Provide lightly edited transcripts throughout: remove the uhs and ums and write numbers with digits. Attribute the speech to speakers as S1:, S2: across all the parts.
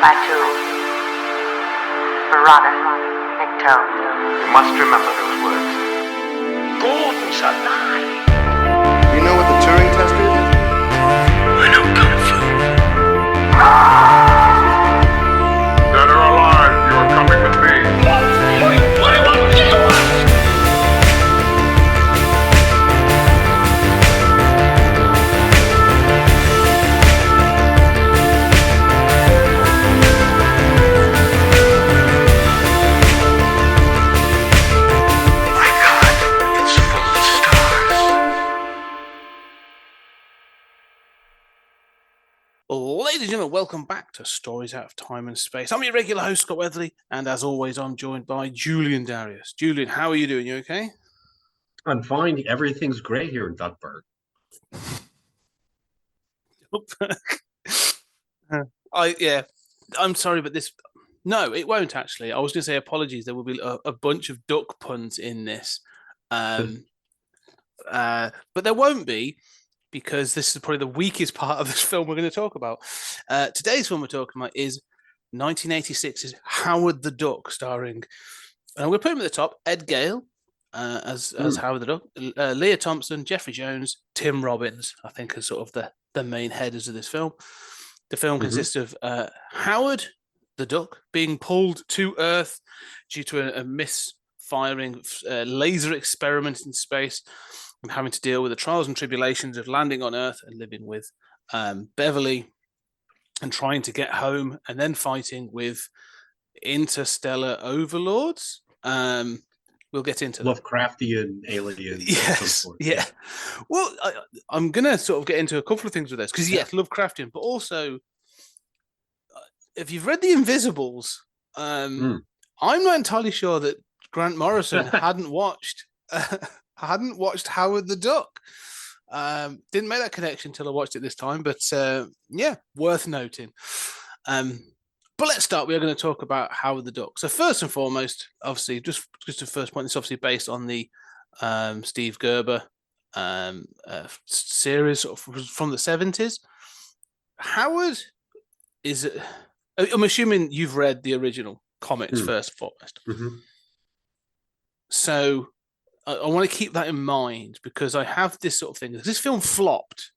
S1: Batu, Marana, Nikto.
S2: You must remember those words.
S3: Gordon's alive!
S4: You know what the Turing test is?
S3: I know Kung Fu.
S2: Dead or alive, you are coming with me.
S5: Ladies and gentlemen, welcome back to Stories Out of Time and Space. I'm your regular host, Scott Weatherly, and as always, I'm joined by Julian Darius. Julian, how are you doing? You okay?
S6: I'm fine. Everything's great here in Duckburg.
S5: I'm sorry, but this... No, it won't actually. I was going to say apologies. There will be a bunch of duck puns in this. But there won't be, because this is probably the weakest part of this film we're going to talk about. Today's film we're talking about is 1986's Howard the Duck, starring, and we'll put him at the top, Ed Gale as Howard the Duck, Leah Thompson, Jeffrey Jones, Tim Robbins, I think, are sort of the main headers of this film. The film consists of Howard the Duck being pulled to Earth due to a misfiring laser experiment in space, and having to deal with the trials and tribulations of landing on Earth and living with Beverly and trying to get home, and then fighting with interstellar overlords. We'll get into
S6: Lovecraftian aliens.
S5: Yes, yeah. Well, I'm going to sort of get into a couple of things with this, because yes, Lovecraftian, but also, if you've read The Invisibles, I'm not entirely sure that Grant Morrison hadn't watched Howard the Duck. Didn't make that connection until I watched it this time, but yeah, worth noting. But let's start. We are going to talk about Howard the Duck. So first and foremost, obviously, just the first point, it's obviously based on the Steve Gerber series from the 70s. Howard is... I'm assuming you've read the original comics first and foremost. So I want to keep that in mind, because I have this sort of thing. This film flopped.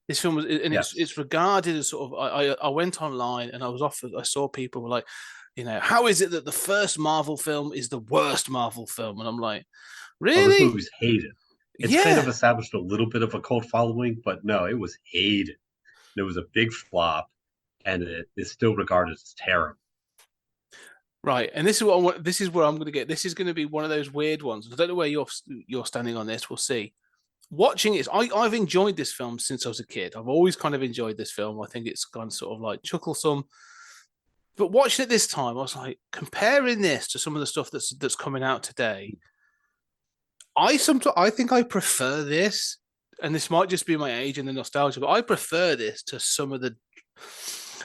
S5: This film was, and it's regarded as sort of. I went online and I saw people were like, how is it that the first Marvel film is the worst Marvel film? And I'm like, really?
S6: Oh, this movie was hated. It's kind of established a little bit of a cult following, but no, it was hated. It was a big flop, and it is still regarded as terrible. Right,
S5: and this is what this is where I'm going to get. This is going to be one of those weird ones. I don't know where you're standing on this. We'll see. Watching it, I've enjoyed this film since I was a kid. I've always kind of enjoyed this film. I think it's gone sort of like chucklesome. But watching it this time, I was like, comparing this to some of the stuff that's coming out today. I think I prefer this, and this might just be my age and the nostalgia, but I prefer this to some of the.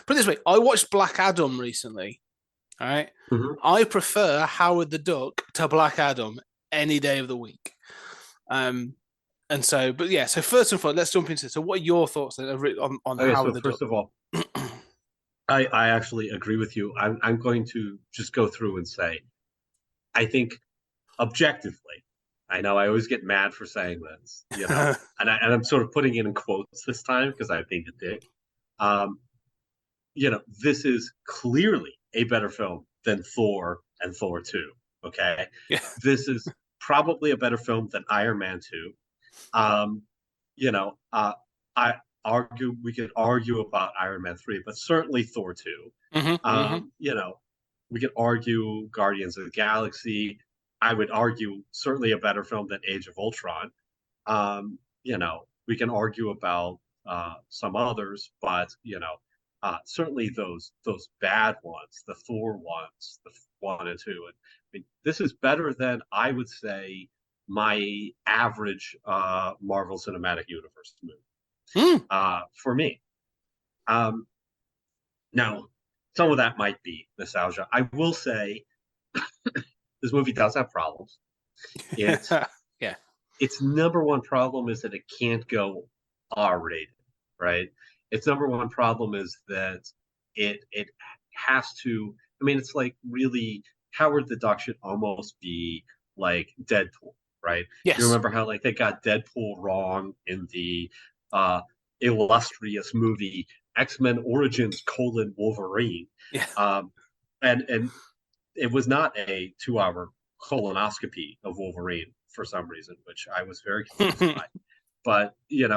S5: Put it this way, I watched Black Adam recently. All right. I prefer Howard the Duck to Black Adam any day of the week. And so, but yeah, so first and foremost, let's jump into it. So what are your thoughts on Howard the Duck?
S6: First of all, I actually agree with you. I'm going to just go through and say, I think objectively, I know I always get mad for saying this, and I'm sort of putting it in quotes this time because I think it did. This is clearly a better film than Thor and Thor 2. Okay. Yeah. This is probably a better film than Iron Man 2. We could argue about Iron Man 3, but certainly Thor 2. We could argue Guardians of the Galaxy. I would argue certainly a better film than Age of Ultron. We can argue about some others, but certainly those bad ones, the Thor ones, the 1 and 2. And I mean, this is better than, I would say, my average Marvel Cinematic Universe movie for me. Now, some of that might be nostalgia. I will say this movie does have problems. Its number one problem is that it can't go R-rated, right? Its number one problem is that it has to. I mean, it's like really Howard the Duck should almost be like Deadpool, right? You
S5: Yes.
S6: remember how like they got Deadpool wrong in the uh, illustrious movie X-Men Origins: Wolverine,
S5: Yeah.
S6: and it was not a 2 hour colonoscopy of Wolverine for some reason, which I was very confused by. But it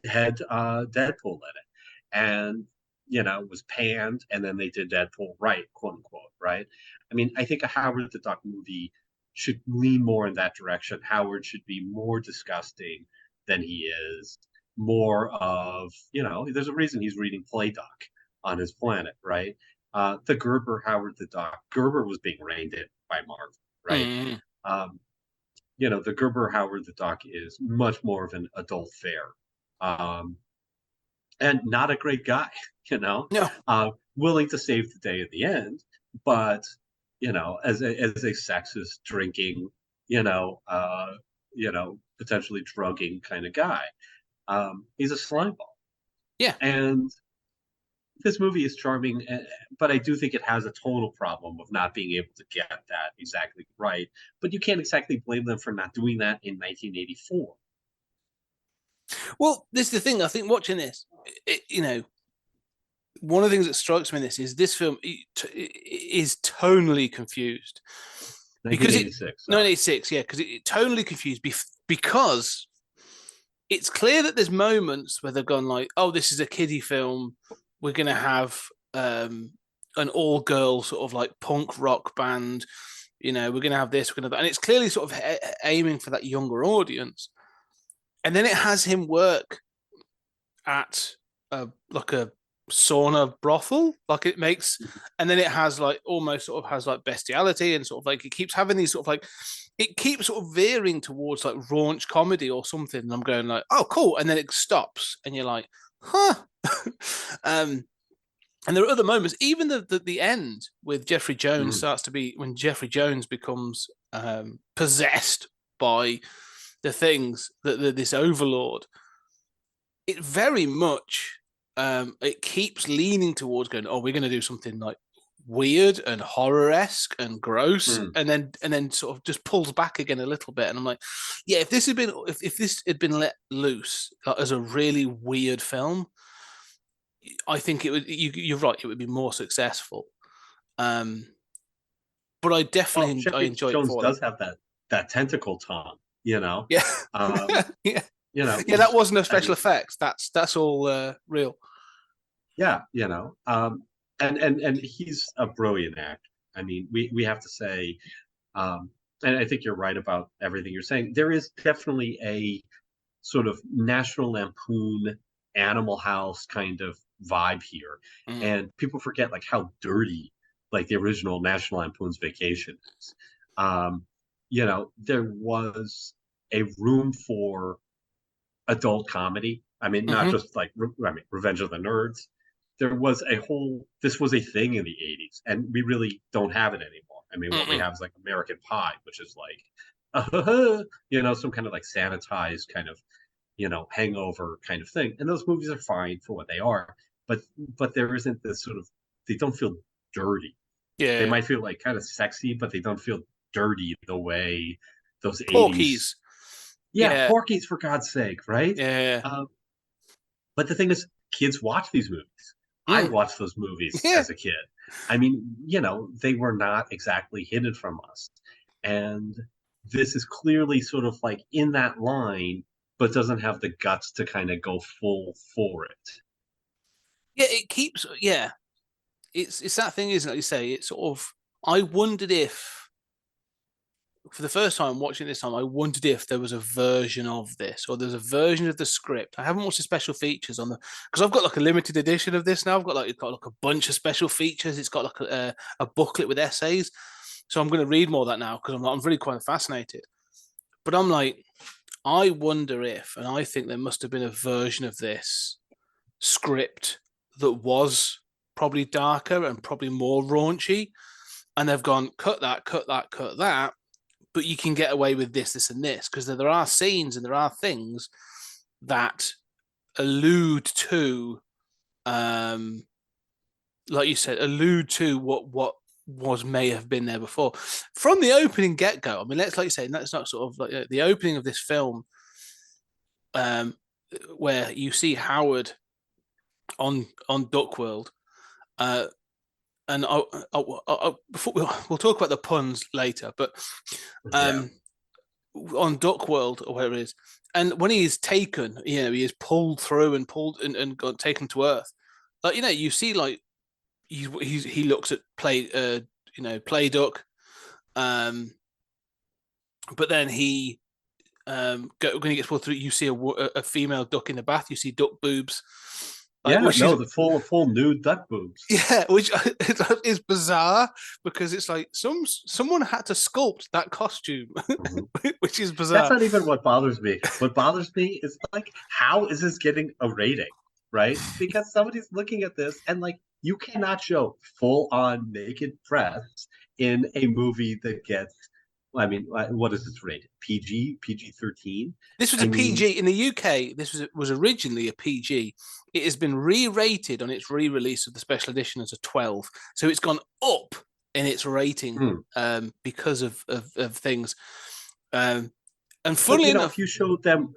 S6: had Deadpool in it, and it was panned, and then they did Deadpool right, quote unquote, right? I mean, I think a Howard the Duck movie should lean more in that direction. Howard should be more disgusting than he is. More of, there's a reason he's reading Play Duck on his planet, right? The Gerber Howard the Duck. Gerber was being reined in by Marvel, right?
S5: Mm.
S6: Um, the Gerber Howard the Duck is much more of an adult fare, and not a great guy,
S5: No.
S6: willing to save the day at the end, but as a sexist, drinking, potentially drugging kind of guy. He's a slimeball,
S5: Yeah.
S6: and this movie is charming, but I do think it has a total problem of not being able to get that exactly right. But you can't exactly blame them for not doing that in 1984.
S5: Well, this is the thing. I think watching this, one of the things that strikes me in this film is tonally confused because
S6: 1986.
S5: 1986, yeah, because it tonally confused because it's clear that there's moments where they've gone like, oh, this is a kiddie film. We're going to have an all-girl sort of like punk rock band. We're going to have this, we're going to, and it's clearly sort of aiming for that younger audience. And then it has him work at like a sauna brothel, like it makes, and then it has like almost sort of has like bestiality and sort of like it keeps having these sort of like it keeps sort of veering towards like raunch comedy or something. And I'm going like, oh, cool, and then it stops, and you're like, huh. And there are other moments, even the end with Jeffrey Jones starts to be when Jeffrey Jones becomes possessed by the things that this overlord. It very much it keeps leaning towards going, oh, we're going to do something like weird and horror-esque and gross, and then sort of just pulls back again a little bit. And I'm like, yeah, if this had been let loose like, as a really weird film, I think it would. You're right, it would be more successful. But I definitely I enjoy it
S6: Jones
S5: for
S6: does
S5: that.
S6: have that tentacle tongue,
S5: Yeah,
S6: um,
S5: yeah, yeah. That wasn't a special effects. That's all real.
S6: Yeah, and he's a brilliant actor. I mean, we have to say, and I think you're right about everything you're saying. There is definitely a sort of National Lampoon, Animal House kind of vibe here, and people forget like how dirty like the original National Lampoon's Vacation is. There was a room for adult comedy. I mean, not just like Revenge of the Nerds. This was a thing in the 80s, and we really don't have it anymore. I mean, what we have is like American Pie, which is like some kind of like sanitized kind of hangover kind of thing. And those movies are fine for what they are, but there isn't this sort of, they don't feel dirty.
S5: Yeah,
S6: They might feel like kind of sexy, but they don't feel dirty the way those 80s.
S5: Porky's.
S6: Yeah,
S5: Yeah,
S6: Porky's, for God's sake, right?
S5: yeah,
S6: But the thing is, kids watch these movies. I watched those movies
S5: yeah.
S6: as a kid. I mean, they were not exactly hidden from us. And this is clearly sort of like in that line, but doesn't have the guts to kind of go full for it.
S5: Yeah, it keeps. Yeah, it's that thing, isn't it? Like you say, it's sort of. I wondered if, for the first time watching this time, I wondered if there was a version of this or there's a version of the script. I haven't watched the special features on the because I've got like a limited edition of this now. I've got like a bunch of special features. It's got like a booklet with essays, so I'm going to read more of that now because I'm really quite fascinated. But I'm like, I wonder if, and I think there must have been a version of this script that was probably darker and probably more raunchy. And they've gone, cut that, cut that, cut that. But you can get away with this, this, and this because there are scenes and there are things that allude to like you said, allude to what was may have been there before from the opening get go. I mean, let's like you say, that's not sort of like the opening of this film, um, where you see Howard on Duckworld, uh, and before we'll talk about the puns later, but
S6: Yeah.
S5: um, on Duckworld or whatever it is, and when he is taken, he is pulled through and pulled and got taken to Earth. Like you see, like he looks at play duck, but then he when he gets pulled through, you see a female duck in the bath. You see duck boobs, like,
S6: Yeah,
S5: which
S6: no,
S5: is
S6: the full nude duck boobs.
S5: yeah, which is bizarre because it's like someone had to sculpt that costume,
S6: Mhm.
S5: which is
S6: That's
S5: bizarre.
S6: not even what bothers me. What bothers me is like, how is this getting a rating, right? Because somebody's looking at this and like, you cannot show full on naked breasts in a movie that gets, I mean, what is this rated? PG 13?
S5: This was
S6: I
S5: a
S6: mean,
S5: PG in the UK. This was originally a PG. It has been re-rated on its re-release of the special edition as a 12, so it's gone up in its rating
S6: hmm.
S5: because of things. Um, and
S6: But
S5: funnily
S6: you know,
S5: enough,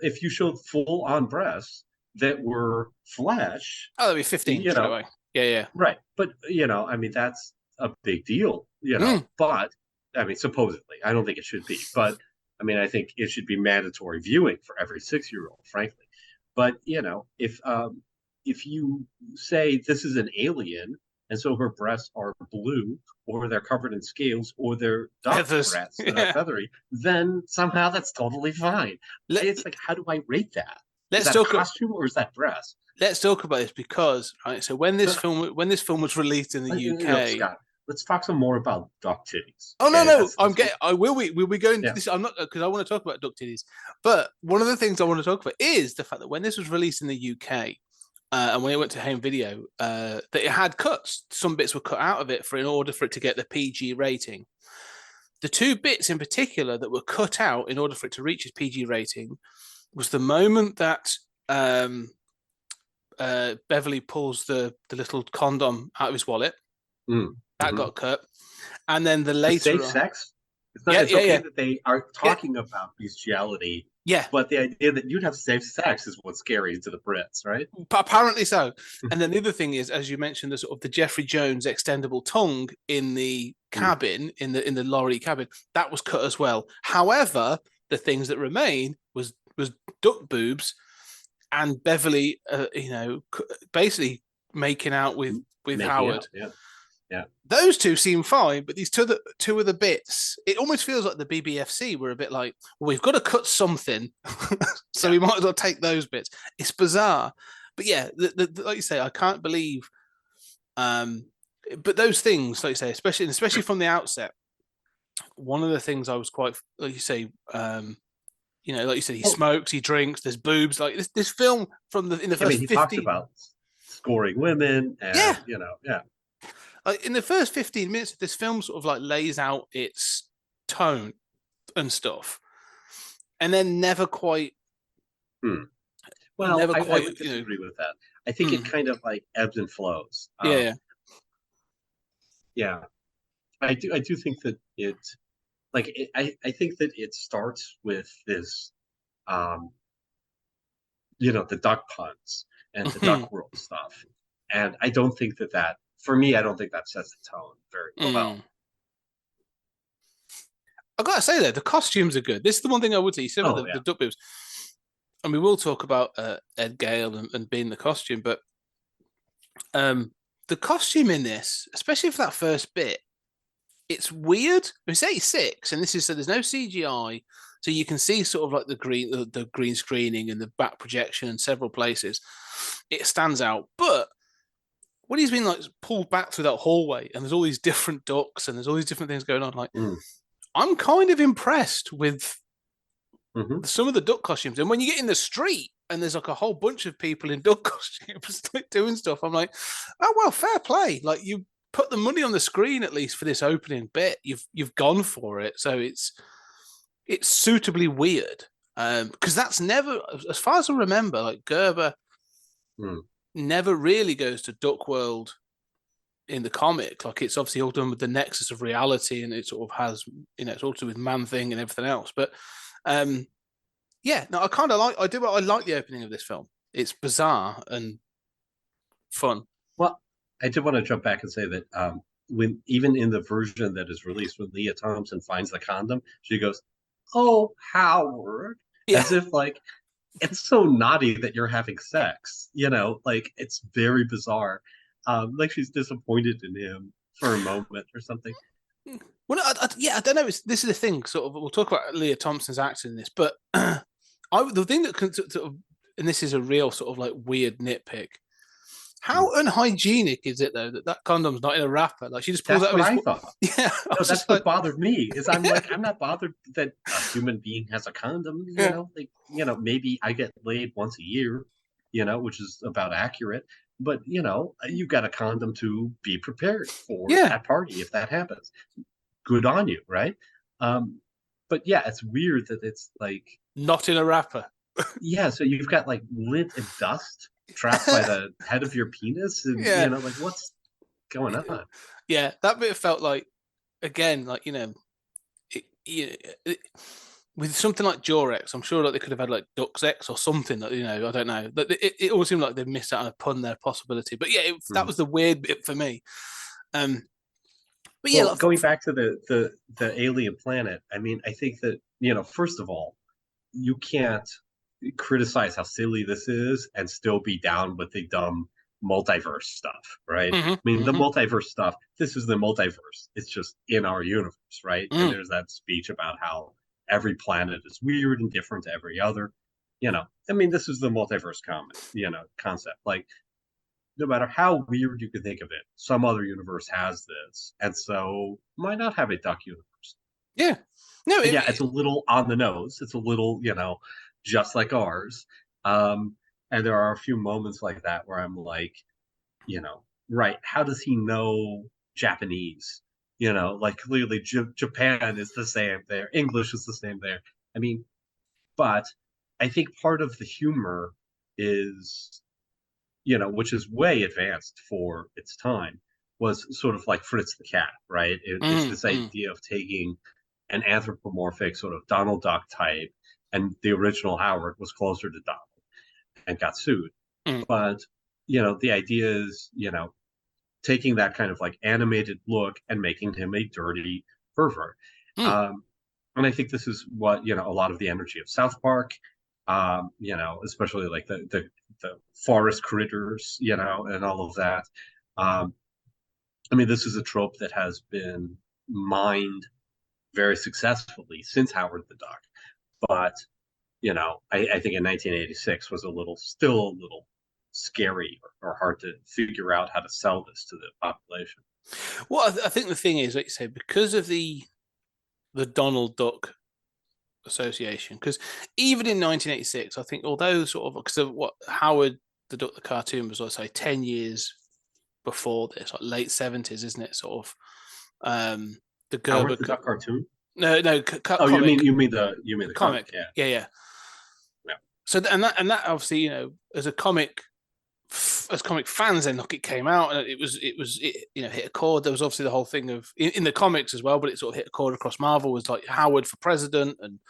S6: if you showed full on breasts that were flesh,
S5: oh, that'd be 15
S6: you
S5: straight
S6: know,
S5: away. Yeah,
S6: right. But, I mean, that's a big deal,
S5: yeah.
S6: But, I mean, supposedly, I don't think it should be. But, I mean, I think it should be mandatory viewing for every 6-year-old, frankly. But, if you say this is an alien, and so her breasts are blue, or they're covered in scales, or they're duck
S5: Feathers.
S6: breasts that are
S5: Yeah.
S6: feathery, then somehow that's totally fine.
S5: Let,
S6: It's like, how do I rate that? Is
S5: let's
S6: that a
S5: talk.
S6: costume or is that breast?
S5: Let's talk about this because right. So when this film was released in the UK.
S6: Scott, let's talk some more about duck titties.
S5: Oh no,
S6: Okay,
S5: no,
S6: that's what,
S5: I will. We'll be going to
S6: yeah.
S5: this. I'm not because I want to talk about duck titties. But one of the things I want to talk about is the fact that when this was released in the UK, and when it went to home video, that it had cuts. Some bits were cut out of it in order for it to get the PG rating. The two bits in particular that were cut out in order for it to reach its PG rating was the moment that Beverly pulls the little condom out of his wallet. That
S6: Mm-hmm.
S5: got cut. And then the
S6: The
S5: later
S6: safe
S5: on,
S6: sex.
S5: yeah,
S6: It's
S5: yeah,
S6: okay
S5: yeah,
S6: that they are talking about bestiality,
S5: yeah.
S6: but the idea that you'd have safe sex is what's scary to the Brits, right?
S5: Apparently so. And then the other thing is, as you mentioned, the sort of the Jeffrey Jones extendable tongue in the cabin, in the lorry cabin, that was cut as well. However, the things that remain was duck boobs and Beverly, basically making out with
S6: Making
S5: Howard.
S6: out, yeah, yeah.
S5: Those two seem fine, but these two other bits, it almost feels like the BBFC were a bit like, well, we've got to cut something, so we might as well take those bits. It's bizarre, but yeah, like you say, I can't believe. But those things, like you say, especially from the outset, one of the things I was quite, like you say, like you said, he
S6: Well,
S5: smokes, he drinks, there's boobs. Like this film from in the
S6: I mean,
S5: first
S6: he talks
S5: 15,
S6: about scoring women,
S5: yeah,
S6: and yeah.
S5: like in the first 15 minutes of this film, sort of like lays out its tone and stuff, and then never quite,
S6: Hmm. Well,
S5: never
S6: I
S5: quite,
S6: would disagree with that. I think it kind of like ebbs and flows.
S5: yeah,
S6: Yeah, I do think that I think that it starts with this, um, the duck puns and the duck world stuff, and I don't think that for me, I don't think that sets the tone very well.
S5: I gotta say though, the costumes are good. This is the one thing I would say. You said about
S6: Oh
S5: the
S6: yeah.
S5: duck boobs, and we will talk about Ed Gale and being the costume, but the costume in this, especially for that first bit, it's weird. It's 86, and this is so there's no CGI, so you can see sort of like the green screening and the back projection in several places. It stands out, but when he's been like pulled back through that hallway, and there's all these different ducks, and there's all these different things going on, like I'm kind of impressed with some of the duck costumes. And when you get in the street and there's like a whole bunch of people in duck costumes like doing stuff, I'm like, oh well, fair play. Like you put the money on the screen at least for this opening bit. You've gone for it, so it's suitably weird. Because that's never, as far as I remember, like Gerber never really goes to Duck World in the comic. Like it's obviously all done with the nexus of reality, and it sort of has, it's all to do with Man-Thing and everything else. But yeah, no, I kind of like. I like the opening of this film. It's bizarre and fun.
S6: Well, I did want to jump back and say that when even in the version that is released, when Leah Thompson finds the condom, she goes, "Oh, Howard,"
S5: Yeah,
S6: as if like it's so naughty that you're having sex. Like it's very bizarre. Like she's disappointed in him for a moment or something.
S5: well, yeah, I don't know. This is the thing. Sort of, we'll talk about Leah Thompson's acting in this, but the thing that can sort of, and this is a real sort of like weird nitpick. How unhygienic is it though that condom's not in a wrapper? Like she just pulls
S6: That's
S5: out of
S6: what
S5: his.
S6: I thought.
S5: Yeah, I
S6: No,
S5: was
S6: that's
S5: just
S6: what
S5: like,
S6: bothered me. Is I'm like I'm not bothered that a human being has a condom.
S5: Yeah.
S6: Like maybe I get laid once a year, which is about accurate. But you've got a condom to be prepared for
S5: yeah,
S6: that party if that happens. Good on you, right? But yeah, it's weird that it's like
S5: not in a wrapper.
S6: yeah. So you've got like lint and dust trapped by the head of your penis, and
S5: Yeah,
S6: like what's going on?
S5: yeah, that bit felt like again, like with something like Jorex, I'm sure like they could have had like Duxex or something that I don't know. But it always seemed like they missed out on a pun there possibility. But yeah, that was the weird bit for me. But yeah,
S6: Well,
S5: like,
S6: going back to the alien planet, I mean, I think that first of all, you can't criticize how silly this is and still be down with the dumb multiverse stuff, right? I mean, the multiverse stuff, this is the multiverse. It's just in our universe, right? And there's that speech about how every planet is weird and different to every other. I mean, this is the multiverse concept. Like, no matter how weird you can think of it, some other universe has this. And so why not have a duck universe?
S5: yeah, no,
S6: And yeah, it's a little on the nose. It's a little, just like ours. And there are a few moments like that where I'm like, right, how does he know Japanese? Like clearly Japan is the same there. English is the same there. I mean, but I think part of the humor is, which is way advanced for its time, was sort of like Fritz the Cat, right? It's this idea of taking an anthropomorphic sort of Donald Duck type, and the original Howard was closer to Donald and got sued. But, the idea is, taking that kind of like animated look and making him a dirty pervert. And I think this is what, a lot of the energy of South Park, especially like the forest critters, and all of that. I mean, this is a trope that has been mined very successfully since Howard the Duck. But, I think in 1986 was still a little scary or hard to figure out how to sell this to the population.
S5: Well, I think the thing is, like you say, because of the Donald Duck association, because even in 1986, I think although sort of because of what Howard the Duck the cartoon was, let's say 10 years before this, like late 70s, isn't it? Sort of the Gerber
S6: Howard the Duck cartoon.
S5: No,
S6: oh,
S5: comic.
S6: you mean the comic?
S5: Yeah. So and that obviously as comic fans, then look, it came out and it hit a chord. There was obviously the whole thing of in the comics as well, but it sort of hit a chord across Marvel. Was like Howard for president, and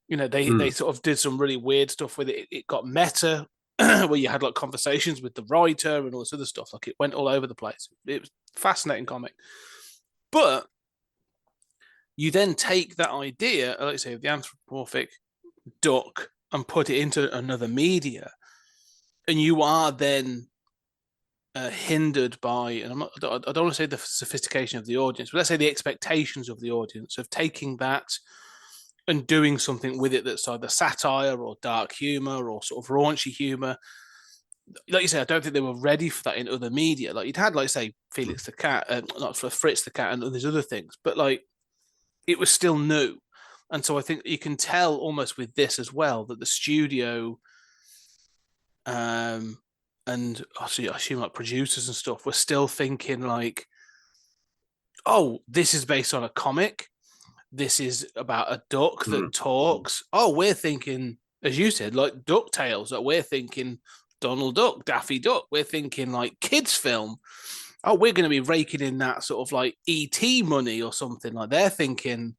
S5: they sort of did some really weird stuff with it. It got meta, where you had like conversations with the writer and all this other stuff. Like it went all over the place. It was a fascinating comic, but you then take that idea, like I say, of the anthropomorphic duck and put it into another media, and you are then hindered by, and I don't want to say the sophistication of the audience, but let's say the expectations of the audience of taking that and doing something with it that's either satire or dark humor or sort of raunchy humor. Like you say, I don't think they were ready for that in other media. Like you'd had, like say, Felix the Cat, not for Fritz the Cat, and all these other things, but like it was still new. And so I think you can tell almost with this as well that the studio and I assume like producers and stuff were still thinking like, oh, this is based on a comic. This is about a duck that talks. Oh, we're thinking, as you said, like DuckTales. We're thinking Donald Duck, Daffy Duck. We're thinking like kids film. oh, we're going to be raking in that sort of like ET money or something. Like they're thinking,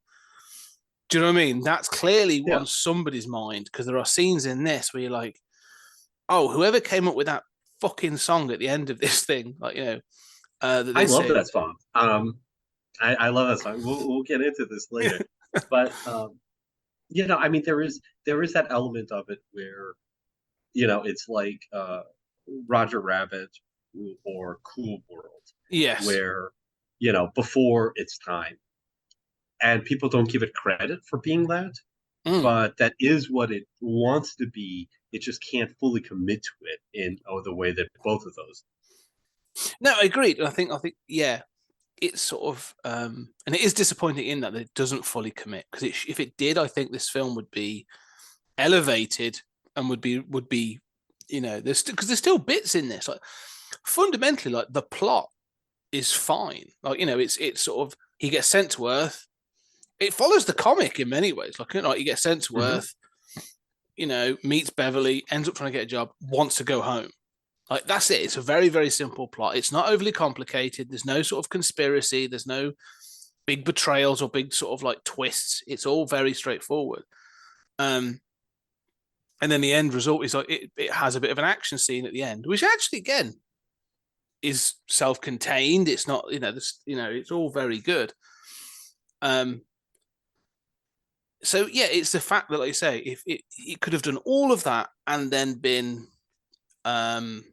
S5: do you know what I mean? That's clearly
S6: Yeah.
S5: on somebody's mind because there are scenes in this where you're like, oh, whoever came up with that fucking song at the end of this thing, like, that
S6: I
S5: they
S6: love
S5: sing.
S6: that song. I love that song. We'll get into this later, but I mean, there is that element of it where it's like Roger Rabbit or Cool World,
S5: Yes.
S6: where before its time, and people don't give it credit for being that,
S5: Mm.
S6: but that is what it wants to be. It just can't fully commit to it in the way that both of those.
S5: No, I agreed. I think, yeah, it's sort of, and it is disappointing in that it doesn't fully commit because if it did, I think this film would be elevated and would be, there's because there's still bits in this. Like fundamentally, like the plot is fine. Like it's sort of he gets sent to Earth. It follows the comic in many ways. Like he gets sent to
S6: Mhm.
S5: Earth. Meets Beverly, ends up trying to get a job, wants to go home. Like that's it. It's a very, very simple plot. It's not overly complicated. There's no sort of conspiracy. There's no big betrayals or big sort of like twists. It's all very straightforward. And then the end result is like it has a bit of an action scene at the end, which actually again is self-contained. It's not, it's all very good. So yeah, it's the fact that, like you say, if it could have done all of that and then been um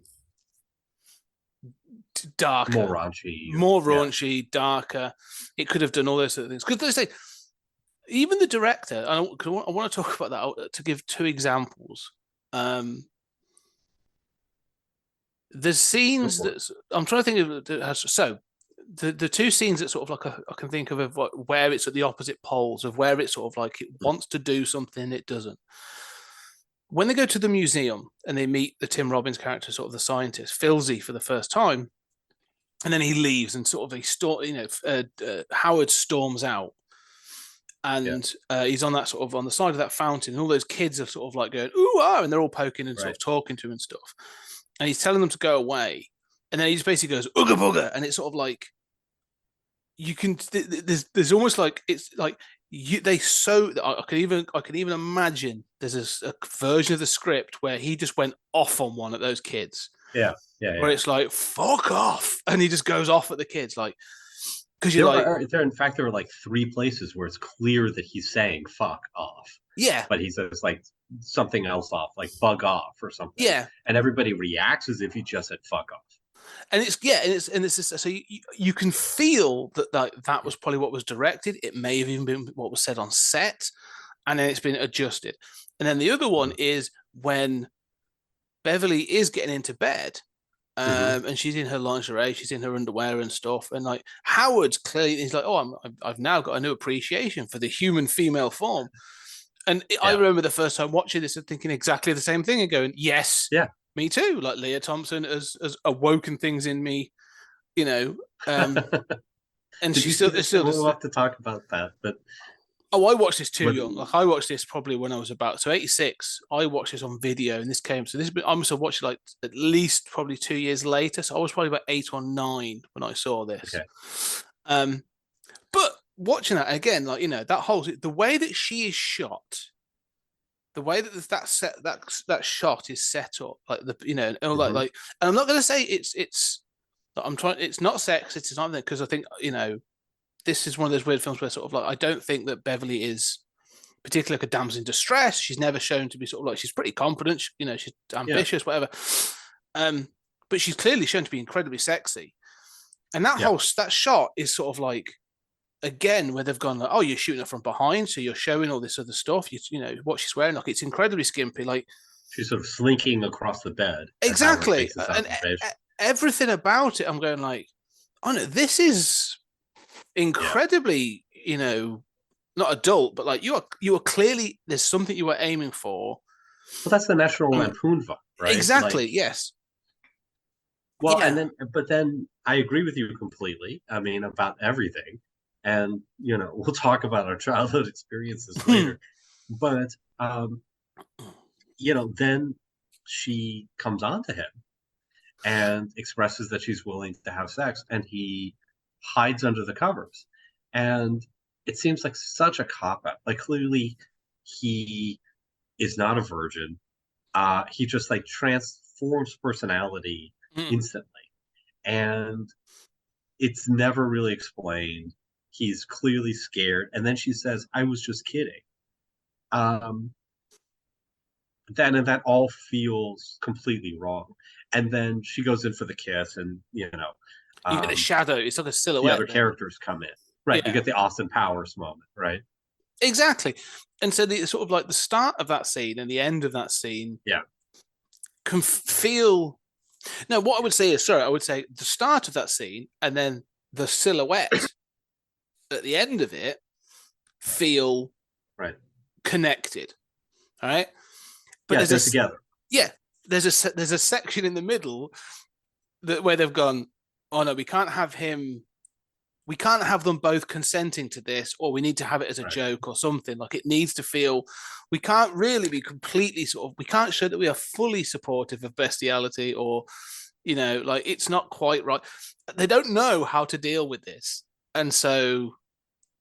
S5: darker,
S6: More raunchy,
S5: more
S6: yeah.
S5: raunchy, darker. It could have done all those sort of things. Because they say, even the director, I want to talk about that to give two examples. There's scenes that I'm trying to think of. So the two scenes that sort of like I can think of where it's at the opposite poles of where it's sort of like it wants to do something, it doesn't. When they go to the museum and they meet the Tim Robbins character, sort of the scientist, Filzy, for the first time, and then he leaves and sort of Howard storms out and he's on that sort of on the side of that fountain and all those kids are sort of like going ooh ah, and they're all poking and sort of talking to him and stuff, and he's telling them to go away, and then he just basically goes ooga booga, and it's sort of like you can there's almost like it's like I could even imagine there's a version of the script where he just went off on one of those kids. Where it's like fuck off, and he just goes off at the kids, like because you're
S6: in fact there are like three places where it's clear that he's saying "fuck off."
S5: Yeah,
S6: but he says like something else off, like "bug off" or something.
S5: Yeah,
S6: and everybody reacts as if he just said "fuck off."
S5: And it's just, so you can feel that that was probably what was directed. It may have even been what was said on set, and then it's been adjusted. And then the other one is when Beverly is getting into bed, and she's in her lingerie, she's in her underwear and stuff, and like Howard's clearly he's like, oh, I've now got a new appreciation for the human female form. And I remember the first time watching this and thinking exactly the same thing and going, yes, me too. Like Leah Thompson has awoken things in me, and she still
S6: we'll have to talk about that. But
S5: I watched this too young. Like I watched this probably when I was about 86. I watched this on video, and I must have watched it like at least probably 2 years later. So I was probably about 8 or 9 when I saw this.
S6: Okay.
S5: But watching that again, like the way that she is shot, the way that that shot is set up, like and I'm not going to say it's I'm trying. It's not sexist. It's not because I think this is one of those weird films where sort of like I don't think that Beverly is particularly like a damsel in distress. She's never shown to be sort of like she's pretty confident. She's ambitious, whatever. But she's clearly shown to be incredibly sexy, and that shot is sort of like. Again, where they've gone like, oh, you're shooting her from behind, so you're showing all this other stuff. What she's wearing, like it's incredibly skimpy. Like
S6: she's sort of slinking across the bed.
S5: Exactly, and everything about it, I'm going like, oh no, this is incredibly, not adult, but like you are clearly there's something you are aiming for.
S6: Well, that's the National Lampoon vibe, right?
S5: Exactly. yes.
S6: Well, but then I agree with you completely. I mean, about everything. And, we'll talk about our childhood experiences later. But, then she comes on to him. and expresses that she's willing to have sex, and he hides under the covers. And it seems like such a cop out. Like clearly he is not a virgin. He just like transforms personality
S5: Mm.
S6: instantly. And it's never really explained. He's clearly scared. And then she says, I was just kidding. Um, and that all feels completely wrong. And then she goes in for the kiss, and
S5: You get the
S6: um,
S5: shadow. It's like a
S6: the
S5: silhouette
S6: other
S5: then.
S6: characters come in. Right, you
S5: Yeah,
S6: get the Austin Powers moment, right?
S5: exactly. And so the sort of like the start of that scene and the end of that scene
S6: Yeah,
S5: can feel. No, what I would say is, sorry, I would say the start of that scene and then the silhouette at the end of it feel
S6: right.
S5: connected. All right, but
S6: Yeah,
S5: there's
S6: they're
S5: a
S6: together.
S5: yeah, there's a section in the middle where they've gone, oh no, we can't have them both consenting to this, or we need to have it as a
S6: Right.
S5: joke or something. Like it needs to feel, we can't really be completely sort of, we can't show that we are fully supportive of bestiality, or, like it's not quite right. They don't know how to deal with this. And so,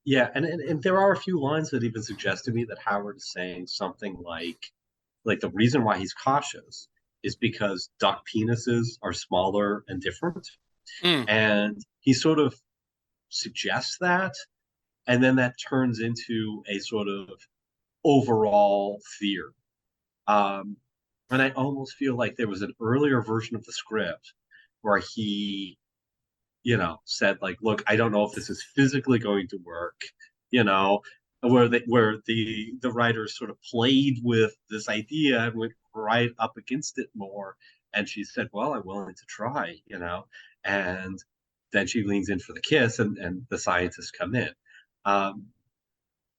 S6: Yeah, and there are a few lines that even suggest to me that Howard is saying something like the reason why he's cautious is because duck penises are smaller and different.
S5: mm,
S6: And he sort of suggests that, and then that turns into a sort of overall fear. Um, and I almost feel like there was an earlier version of the script where he, said like, "Look, I don't know if this is physically going to work," you know, where the writers sort of played with this idea and went right up against it more. And she said, "Well, I'm willing to try," and then she leans in for the kiss, and the scientists come in. Um,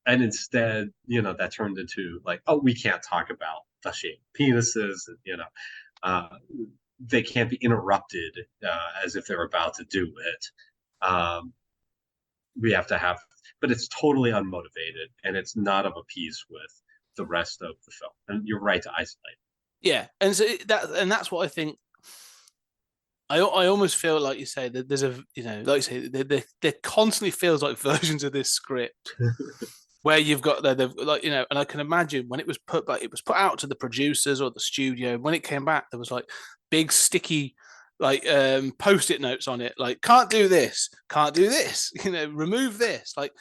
S6: and instead, that turned into like, oh, we can't talk about the shape of penises, uh, they can't be interrupted as if they're about to do it. We have to have, but it's totally unmotivated, and it's not of a piece with the rest of the film. And you're right to isolate.
S5: yeah. And so that's what I think. I almost feel like you say that there's a, like you say, there constantly feels like versions of this script where you've got the like, and I can imagine when it was put back, it was put out to the producers or the studio. When it came back, there was like big sticky like post-it notes on it, like can't do this, remove this. Like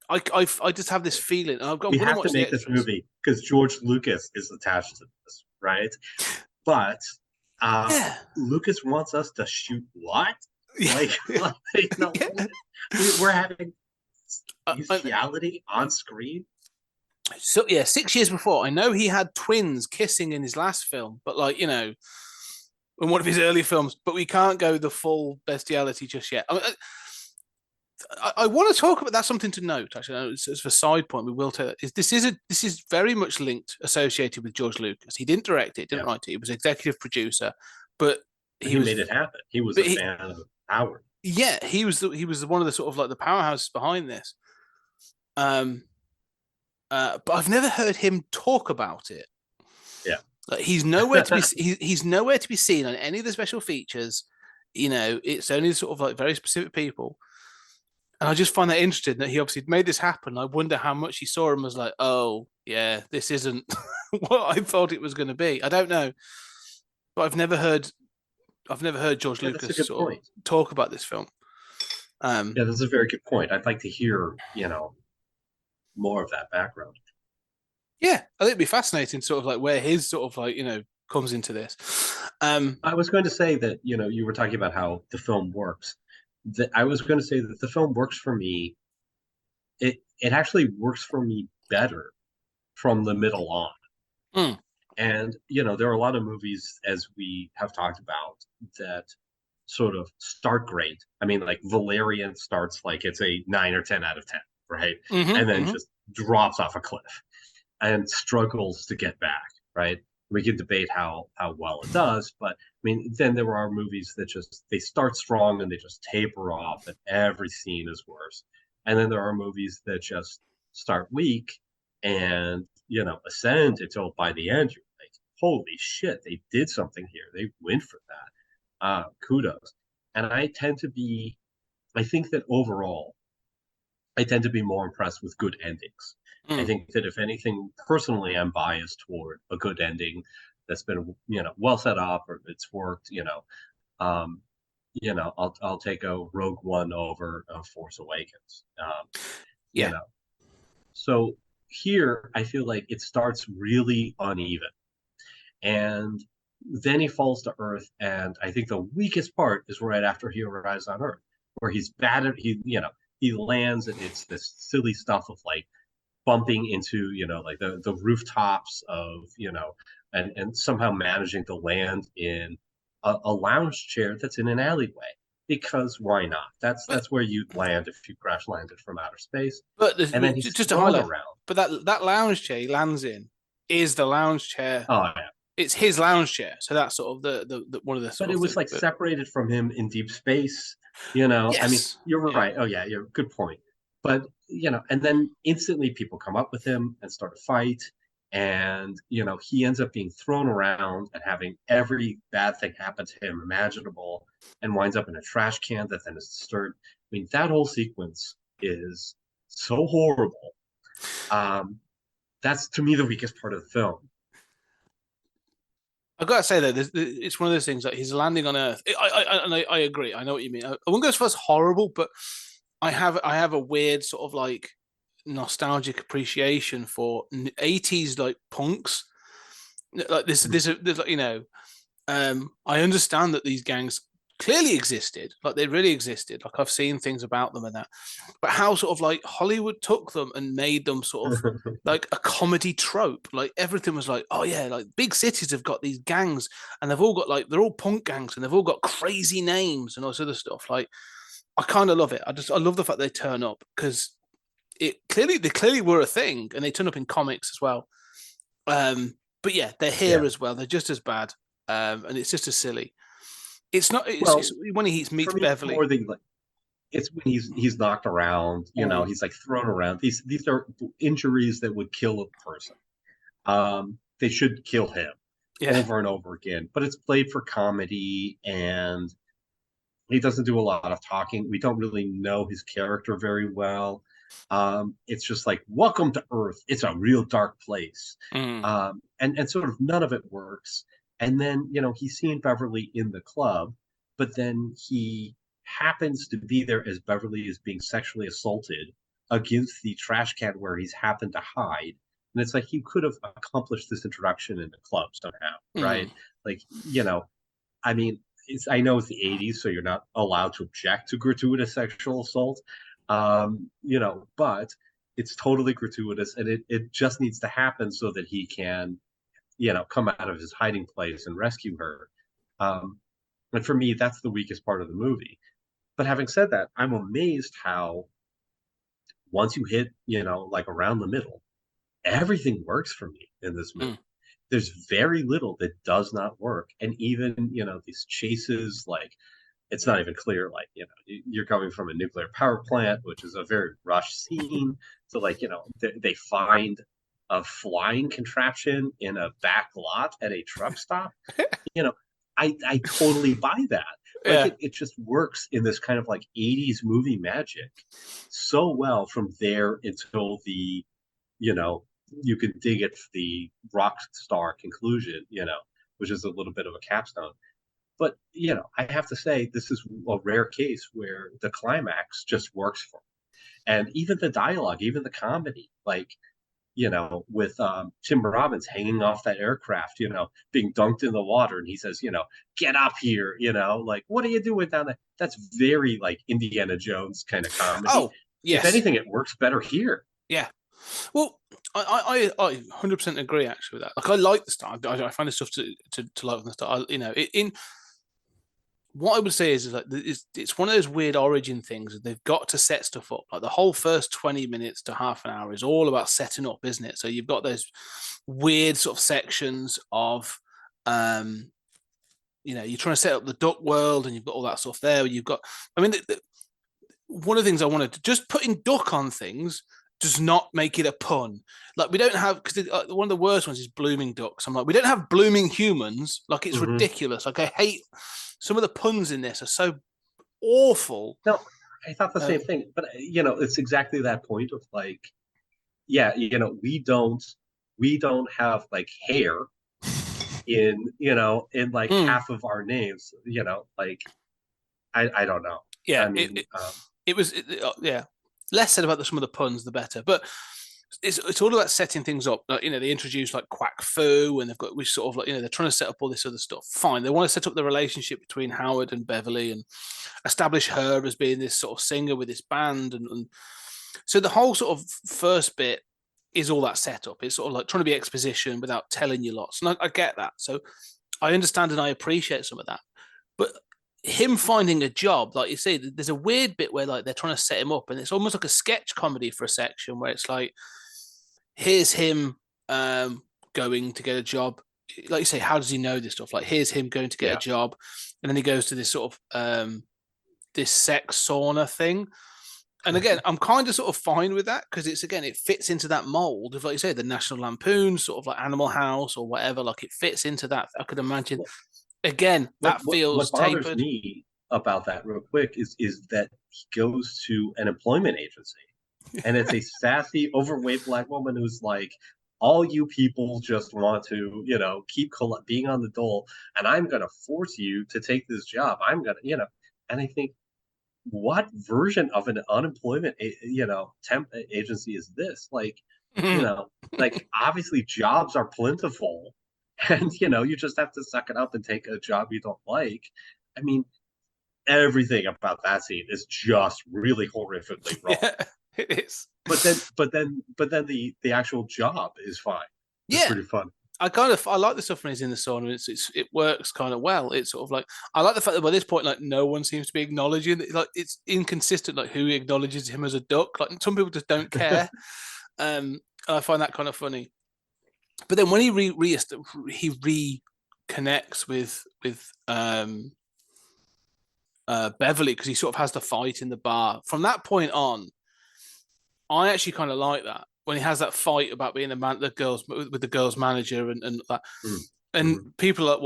S5: I just have this feeling, and I've got
S6: We
S5: when I
S6: have to
S5: watch the
S6: make this
S5: extras.
S6: movie because George Lucas is attached to this, right? But
S5: Yeah,
S6: Lucas wants us to shoot what?
S5: yeah,
S6: Like,
S5: yeah.
S6: we're having
S5: And
S6: bestiality on screen.
S5: so yeah, 6 years before, I know he had twins kissing in his last film, but like in one of his early films, but we can't go the full bestiality just yet. I want to talk about that's something to note. Actually, it's a side point. We will tell is this is very much linked, associated with George Lucas. He didn't direct it, didn't
S6: Yeah,
S5: write it. He was executive producer, but
S6: but
S5: he
S6: he
S5: was,
S6: made it happen. He was
S5: but
S6: a fan of Howard.
S5: yeah, he was one of the sort of like the powerhouses behind this. Um, but I've never heard him talk about it.
S6: Yeah.
S5: Like he's nowhere to be. He's nowhere to be seen on any of the special features. It's only sort of like very specific people. And I just find that interesting that he obviously made this happen. I wonder how much he saw him was like, oh yeah, this isn't what I thought it was going to be. I don't know, but I've never heard George
S6: Yeah, that's a
S5: Lucas
S6: good
S5: sort of
S6: point.
S5: talk about this film. Um,
S6: Yeah, that's a very good point. I'd like to hear, more of that background.
S5: yeah, I think it'd be fascinating, sort of like where his sort of like comes into this.
S6: I was going to say that, you were talking about how the film works. That I was going to say that the film works for me. It actually works for me better from the middle on.
S5: mm,
S6: And, there are a lot of movies, as we have talked about, that sort of start great. I mean, like Valerian starts like it's a 9 or 10 out of 10, right?
S5: mm-hmm,
S6: And then
S5: mm-hmm.
S6: just drops off a cliff and struggles to get back, right? We could debate how well it does, but I mean, then there are movies that just they start strong and they just taper off, and every scene is worse. And then there are movies that just start weak and ascend until by the end you're like, holy shit, they did something here. They went for that. kudos. And I think that overall, I tend to be more impressed with good endings. I
S5: Mm.
S6: think that if anything, personally, I'm biased toward a good ending that's been, well set up or it's worked. Um, I'll take a Rogue One over a Force Awakens. You
S5: Yeah.
S6: know, so here I feel like it starts really uneven, and then he falls to Earth, and I think the weakest part is right after he arrives on Earth, where he's battered. He lands, and it's this silly stuff of like bumping into like the rooftops of and somehow managing to land in a lounge chair that's in an alleyway, because why not? that's
S5: But
S6: that's where you'd land if you crash landed from outer space. And then he's
S5: just to
S6: thrown
S5: highlight,
S6: around.
S5: but that lounge chair he lands in is the lounge chair.
S6: Oh yeah,
S5: It's his lounge chair, so that's sort of the one of the
S6: but
S5: sort
S6: it
S5: of
S6: was
S5: things.
S6: like
S5: But
S6: separated from him in deep space. I mean,
S5: yes,
S6: you're
S5: yeah,
S6: right. Oh yeah, you're good point. But and then instantly people come up with him and start a fight, and he ends up being thrown around and having every bad thing happen to him imaginable, and winds up in a trash can that then is stirred. I mean, that whole sequence is so horrible. um that's to me the weakest part of the film.
S5: I've got to say though, it's one of those things that he's landing on Earth. I agree. I know what you mean. I wouldn't go as far as horrible, but I have a weird sort of like nostalgic appreciation for 80s like punks. Like this like, I understand that these gangs clearly existed, like they really existed. Like I've seen things about them and that, but how sort of like Hollywood took them and made them sort of like a comedy trope. Like everything was like, oh yeah, like big cities have got these gangs and they've all got like they're all punk gangs and they've all got crazy names and all this other stuff. Like I kind of love it. I love the fact they turn up because they clearly were a thing and they turn up in comics as well. But yeah, they're here
S6: Yeah.
S5: as well. They're just as bad, and it's just as silly. It's not. It's
S6: Well,
S5: when he meets
S6: for me, it's
S5: Beverly.
S6: more the like it's when he's knocked around,
S5: Mm,
S6: he's like thrown around. These are injuries that would kill a person. They should kill him
S5: yeah,
S6: over and over again. But it's played for comedy, and he doesn't do a lot of talking. We don't really know his character very well. It's just like, welcome to Earth. It's a real dark place.
S5: mm,
S6: And sort of none of it works. And then, he's seeing Beverly in the club, but then he happens to be there as Beverly is being sexually assaulted against the trash can where he's happened to hide. And it's like he could have accomplished this introduction in the club somehow,
S5: mm.
S6: right? Like, I mean, I know it's the 80s, so you're not allowed to object to gratuitous sexual assault. But it's totally gratuitous, and it just needs to happen so that he can, come out of his hiding place and rescue her. And for me, that's the weakest part of the movie. But having said that, I'm amazed how once you hit, like around the middle, everything works for me in this movie.
S5: Mm.
S6: There's very little that does not work. And even, these chases, like it's not even clear, like, you're coming from a nuclear power plant, which is a very rushed scene. So like, they find a flying contraption in a back lot at a truck stop. You know, I totally buy that. Like
S5: Yeah,
S6: it just works in this kind of like 80s movie magic so well from there until the, you know, you can dig at the rock star conclusion, which is a little bit of a capstone. But, I have to say this is a rare case where the climax just works for me. And even the dialogue, even the comedy, like, with Tim Robbins hanging off that aircraft, being dunked in the water, and he says, get up here, like, what are you doing down there? That's very like Indiana Jones kind of comedy.
S5: oh
S6: If
S5: yes,
S6: anything, it works better here.
S5: yeah. Well, I 100% agree actually with that. Like I like the start. I find the stuff to like from the start. In what I would say is like it's one of those weird origin things. They've got to set stuff up. Like the whole first 20 minutes to half an hour is all about setting up, isn't it? So you've got those weird sort of sections of you're trying to set up the duck world and you've got all that stuff there. You've got, I mean, one of the things I wanted to just putting duck on things does not make it a pun. Like we don't have because one of the worst ones is blooming ducks. I'm like, we don't have blooming humans. Like it's
S6: Mm-hmm.
S5: ridiculous. Like I hate some of the puns in this are so awful.
S6: No, I thought the same thing, but it's exactly that point of like, yeah, we don't have like hair in like half of our names, like I don't know.
S5: Yeah,
S6: I mean,
S5: it was yeah. Less said about some of the puns, the better. But it's all about setting things up. Like, they introduce like quack foo, and they've got we sort of like they're trying to set up all this other stuff. Fine, they want to set up the relationship between Howard and Beverly and establish her as being this sort of singer with this band, and so the whole sort of first bit is all that setup. It's sort of like trying to be exposition without telling you lots, and I get that. So I understand and I appreciate some of that, but him finding a job, like you say, there's a weird bit where like they're trying to set him up, and it's almost like a sketch comedy for a section where it's like, here's him going to get a job. Like you say, how does he know this stuff? Like, here's him going to get a job, and then he goes to this sort of this sex sauna thing. And again, I'm kind of sort of fine with that because it fits into that mold of, like you say, the National Lampoon, sort of like Animal House or whatever. Like it fits into that. I could imagine. Again, that feels
S6: what bothers
S5: tapered.
S6: me about that real quick is that he goes to an employment agency, and it's a sassy, overweight black woman who's like, all you people just want to, keep being on the dole, and I'm going to force you to take this job. I'm going to, and I think, what version of an unemployment, temp agency is this? Like, like obviously jobs are plentiful, and you just have to suck it up and take a job you don't like. I mean, everything about that scene is just really horrifically wrong.
S5: Yeah, it is.
S6: But then the actual job is fine. It's pretty fun.
S5: I like the stuff when he's in the sauna. It works kind of well. It's sort of like I like the fact that by this point, like no one seems to be acknowledging it. Like it's inconsistent, like who acknowledges him as a duck. Like some people just don't care. And I find that kind of funny. But then when he reconnects with Beverly because he sort of has the fight in the bar. From that point on, I actually kind of like that when he has that fight about being the girls with the girls manager and that. And people are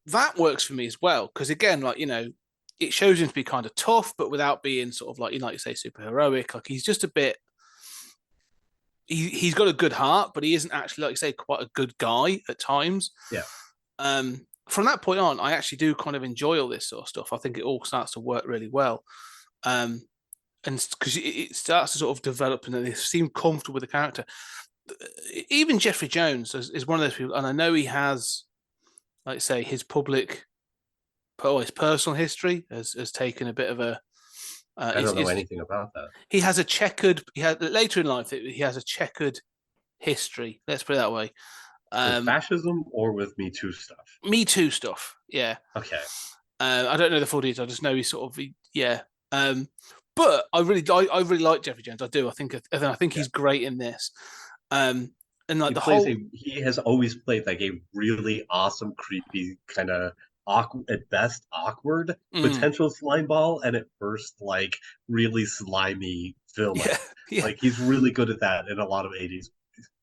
S5: that works for me as well because again, like it shows him to be kind of tough, but without being sort of like you say super heroic. Like he's just a bit. He's got a good heart, but he isn't actually, like you say, quite a good guy at times.
S6: Yeah.
S5: From that point on, I actually do kind of enjoy all this sort of stuff. I think it all starts to work really well. And because it starts to sort of develop and they seem comfortable with the character. Even Jeffrey Jones is one of those people, and I know he has, like I say, his personal history has taken a bit of a.
S6: I don't know anything about that.
S5: He has a checkered. He had later in life. He has a checkered history. Let's put it that way.
S6: With fascism or with Me Too stuff?
S5: Me Too stuff. Yeah.
S6: Okay.
S5: I don't know the full details. I just know he's sort of yeah. But I really like Jeffrey Jones. I do. I think he's great in this. And like
S6: he has always played like a really awesome, creepy kind of awkward, at best awkward potential slime ball, and at first like really slimy villain. Yeah. Like he's really good at that in a lot of 80s.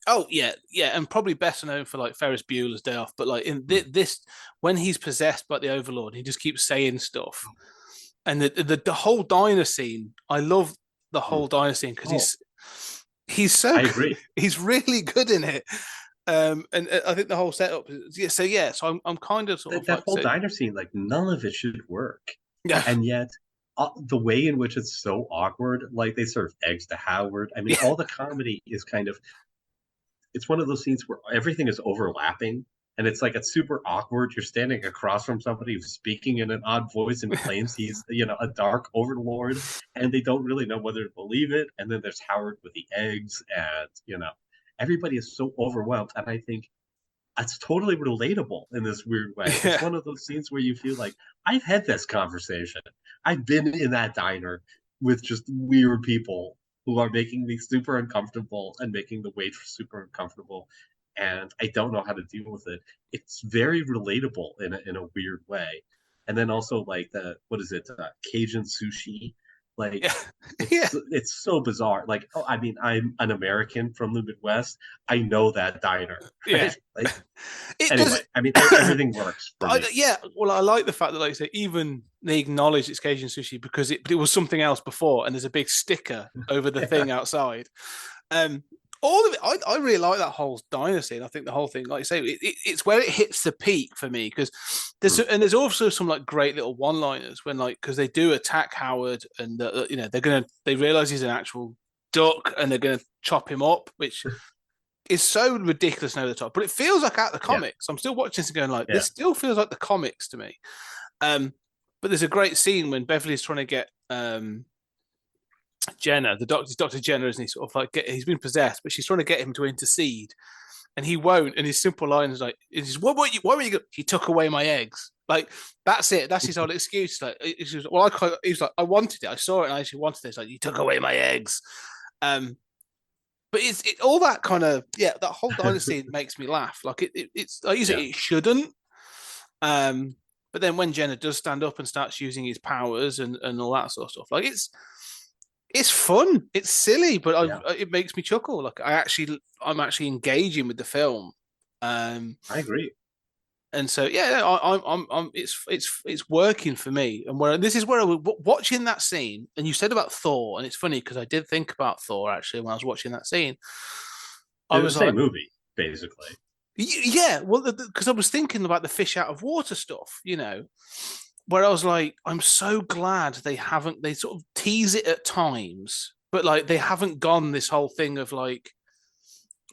S5: Oh yeah, and probably best known for like Ferris Bueller's Day Off. But like in this, when he's possessed by the Overlord, he just keeps saying stuff. And the whole diner scene, I love the whole diner scene because he's so. I
S6: agree.
S5: He's really good in it. And I think the whole setup. So I'm kind of sort of
S6: that whole diner scene, like none of it should work.
S5: Yeah.
S6: And yet, the way in which it's so awkward, like they serve eggs to Howard. I mean, all the comedy is kind of. It's one of those scenes where everything is overlapping, and it's like it's super awkward. You're standing across from somebody who's speaking in an odd voice and claims he's a dark overlord, and they don't really know whether to believe it. And then there's Howard with the eggs, and everybody is so overwhelmed. And I think that's totally relatable in this weird way. Yeah. It's one of those scenes where you feel like I've had this conversation. I've been in that diner with just weird people who are making me super uncomfortable and making the waitress super uncomfortable. And I don't know how to deal with it. It's very relatable in a weird way. And then also like Cajun sushi. Like
S5: Yeah. Yeah.
S6: it's so bizarre. Like, oh, I mean, I'm an American from the Midwest. I know that diner,
S5: Yeah.
S6: right? Like,
S5: It
S6: anyway,
S5: does.
S6: I mean, everything works for
S5: But
S6: me.
S5: yeah, well, I like the fact that, like I say, even they acknowledge it's Cajun sushi because it was something else before, and there's a big sticker over the
S6: Yeah,
S5: thing outside. Um, all of it, I really like that whole dynasty, and I think the whole thing, like I say, it's where it hits the peak for me because there's also some like great little one-liners when like because they do attack Howard, and they realize he's an actual duck, and they're gonna chop him up, which is so ridiculous and over the top, but it feels like out the
S6: yeah,
S5: comics. I'm still watching this and going like,
S6: yeah.
S5: this still feels like the comics to me. But there's a great scene when Beverly's trying to get Jenna, Dr. Jenna, isn't he? Sort of like he's been possessed, but she's trying to get him to intercede, and he won't. And his simple line is like, "What were you? What were you? He took away my eggs." Like that's it. That's his whole excuse. Like, well, he's like, I wanted it. I saw it, and I actually wanted it. It's like, you took away my eggs. But it's all that kind of that whole dynasty makes me laugh. Like it's like you say, it shouldn't. But then when Jenna does stand up and starts using his powers and all that sort of stuff, like it's fun, it's silly, but it makes me chuckle. Like I'm actually engaging with the film.
S6: I agree.
S5: And so I'm it's working for me. And where this is where I was watching that scene, and you said about Thor, and it's funny because I did think about Thor actually when I was watching that scene. I
S6: It's
S5: was
S6: the same
S5: like,
S6: movie, basically.
S5: yeah, well, because I was thinking about the fish out of water stuff, where I was like, I'm so glad they sort of tease it at times, but like they haven't gone this whole thing of like,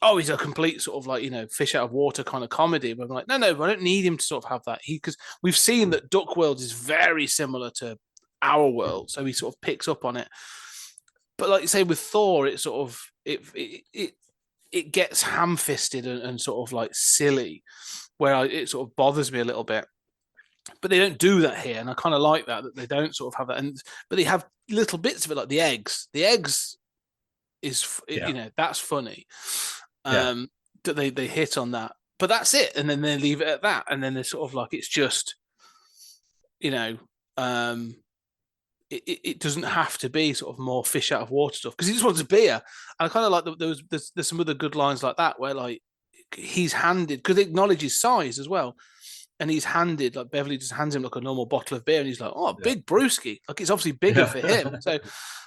S5: oh, he's a complete sort of like, fish out of water kind of comedy. But I'm like, no, I don't need him to sort of have that. Because we've seen that Duck World is very similar to our world, so he sort of picks up on it. But like you say with Thor, it sort of it gets ham-fisted and sort of like silly, where it sort of bothers me a little bit. But they don't do that here, and I kind of like that they don't sort of have that. But they have little bits of it, like the eggs. The eggs is that's funny.
S6: Yeah.
S5: That they hit on that, but that's it, and then they leave it at that, and then they're sort of like it's just, it doesn't have to be sort of more fish out of water stuff because he just wants a beer. And I kind of like there's some other good lines like that where like he's handed because they acknowledge his size as well, and he's handed like Beverly just hands him like a normal bottle of beer, and he's like, "Oh, big brewski!" Like it's obviously bigger for him. So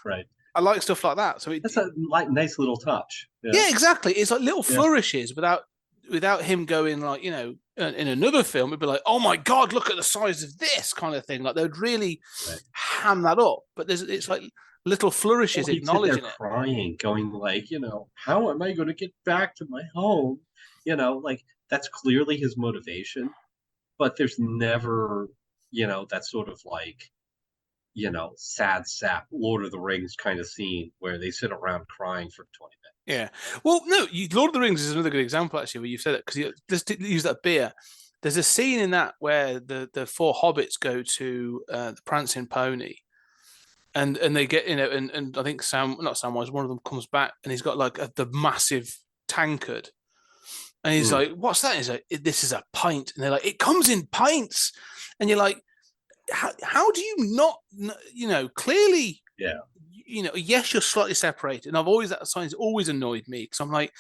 S6: Right.
S5: I like stuff like that. So
S6: That's a nice little touch.
S5: yeah, exactly. It's like little flourishes without him going like, in another film, it'd be like, oh my God, look at the size of this kind of thing. Like they'd really ham that up. But it's like little flourishes acknowledging it.
S6: Crying, going like, how am I going to get back to my home? Like that's clearly his motivation, but there's never, that sort of like, sad sap Lord of the Rings kind of scene where they sit around crying for 20 minutes.
S5: Yeah. Well, no, Lord of the Rings is another good example actually where you've said it because just to use that beer. There's a scene in that where the four hobbits go to the Prancing Pony, and they get and I think not Samwise, one of them comes back and he's got like the massive tankard, and he's like, "What's that?" He's like, "This is a pint," and they're like, "It comes in pints," and you're like, how do you not, clearly, yes, you're slightly separated. And that sign's always annoyed me because I'm like,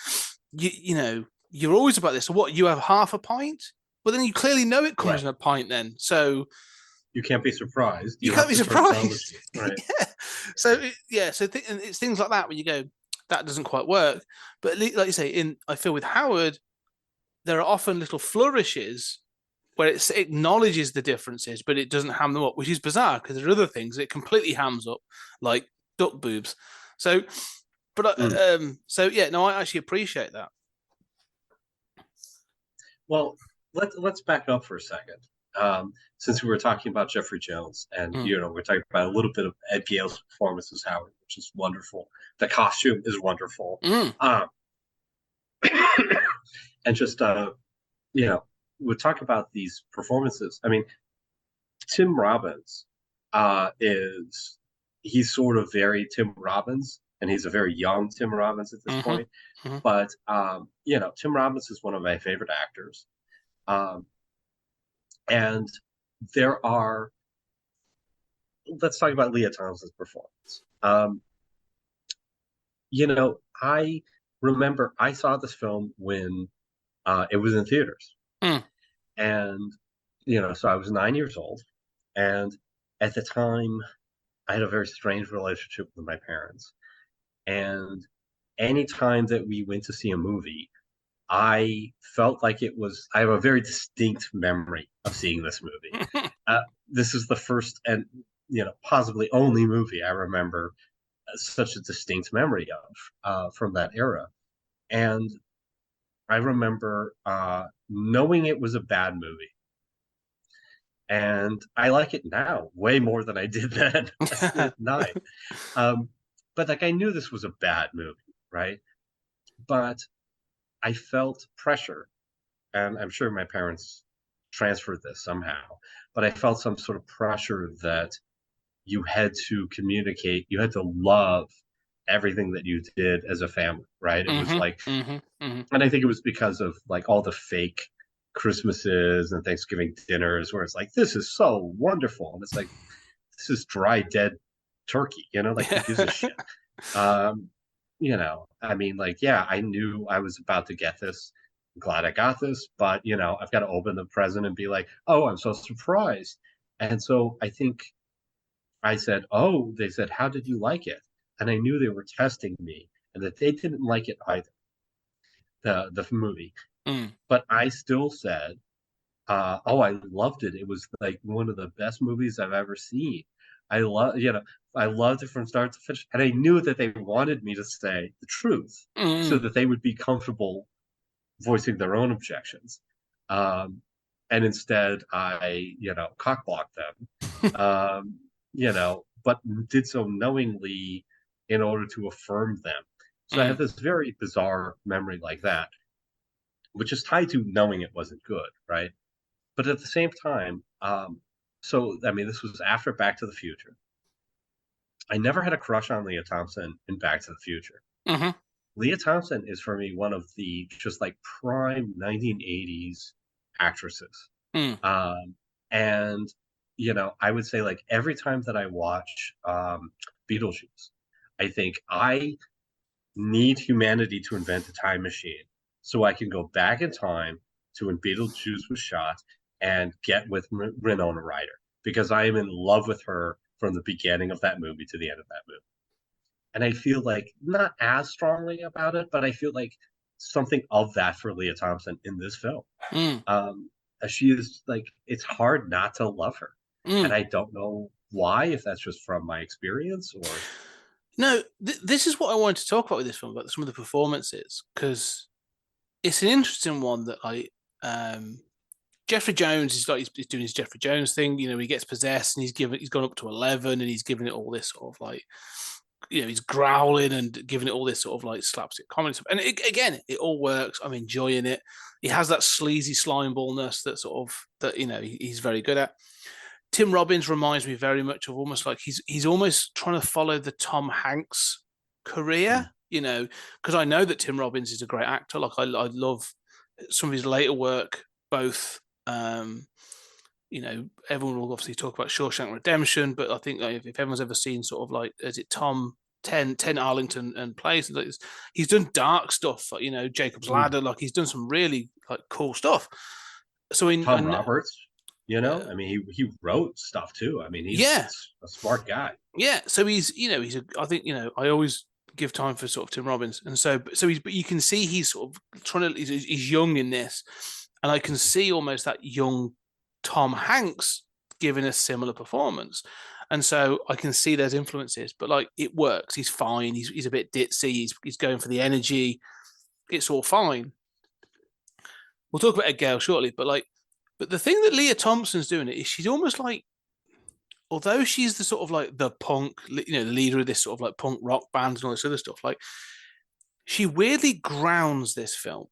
S5: you're always about this. So what, you have half a pint? Well, then you clearly know it comes in a pint then. So
S6: you can't be surprised.
S5: You can't be surprised.
S6: Right.
S5: So it's things like that when you go, that doesn't quite work. But like you say, I feel with Howard, there are often little flourishes where it acknowledges the differences, but it doesn't ham them up, which is bizarre because there are other things it completely hams up, like duck boobs. So, but I actually appreciate that.
S6: Well, let's back up for a second. Since we were talking about Jeffrey Jones, and we're talking about a little bit of Ed Gale's performance as Howard, which is wonderful. The costume is wonderful, and just we'll talk about these performances. I mean, Tim Robbins he's sort of very Tim Robbins, and he's a very young Tim Robbins at this point. But Tim Robbins is one of my favorite actors, and there are let's talk about Leah Thompson's performance. I remember I saw this film when it was in theaters.
S5: Mm.
S6: And, so I was 9 years old. And at the time, I had a very strange relationship with my parents. And anytime that we went to see a movie, I felt like I have a very distinct memory of seeing this movie. This is the first and, possibly only movie I remember such a distinct memory of from that era. And I remember knowing it was a bad movie. And I like it now way more than I did then at 9. But like I knew this was a bad movie, right? But I felt pressure, and I'm sure my parents transferred this somehow, but I felt some sort of pressure that you had to communicate, you had to love everything that you did as a family, right? It was like, and I think it was because of like all the fake Christmases and Thanksgiving dinners where it's like, this is so wonderful. And it's like, this is dry, dead turkey, like who gives a shit? I mean, like, yeah, I knew I was about to get this. I'm glad I got this, but I've got to open the present and be like, oh, I'm so surprised. And so I think I said, oh, they said, how did you like it? And I knew they were testing me and that they didn't like it either, the movie. But I still said, oh, I loved it. It was like one of the best movies I've ever seen. I loved it from start to finish. And I knew that they wanted me to say the truth so that they would be comfortable voicing their own objections. And instead I, cockblocked them, but did so knowingly in order to affirm them. So I have this very bizarre memory like that, which is tied to knowing it wasn't good, right? But at the same time, so I mean, this was after Back to the Future. I never had a crush on Leah Thompson in Back to the Future. Leah Thompson is for me one of the just like prime 1980s actresses. And I would say like every time that I watch Beetlejuice, I think I need humanity to invent a time machine so I can go back in time to when Beetlejuice was shot and get with Winona Ryder, because I am in love with her from the beginning of that movie to the end of that movie. And I feel like not as strongly about it, but I feel like something of that for Leah Thompson in this film. She is like, it's hard not to love her. And I don't know why, if that's just from my experience or.
S5: No, this is what I wanted to talk about with this film, about some of the performances, because it's an interesting one that Jeffrey Jones is like he's doing his Jeffrey Jones thing. He gets possessed and he's gone up to 11 and he's giving it all this sort of like, he's growling and giving it all this sort of like slapstick comedy stuff. And it all works. I'm enjoying it. He has that sleazy slimeballness that he's very good at. Tim Robbins reminds me very much of almost like he's almost trying to follow the Tom Hanks career, because I know that Tim Robbins is a great actor. Like I love some of his later work, both. Everyone will obviously talk about Shawshank Redemption, but I think if everyone's ever seen sort of like, is it Tom 10 Arlington and plays, like he's done dark stuff, like, Jacob's Ladder, like he's done some really like cool stuff. So
S6: Tom Roberts, I mean, he wrote stuff too. I mean, he's a smart guy.
S5: Yeah. So I think, I always give time for sort of Tim Robbins. And but you can see he's sort of trying to, he's young in this. And I can see almost that young Tom Hanks giving a similar performance. And so I can see there's influences, but like it works. He's fine. He's a bit ditzy. He's going for the energy. It's all fine. We'll talk about Ed Gale shortly, but the thing that Leah Thompson's doing is she's almost like, although she's the sort of like the punk, the leader of this sort of like punk rock band and all this other stuff, like she weirdly grounds this film.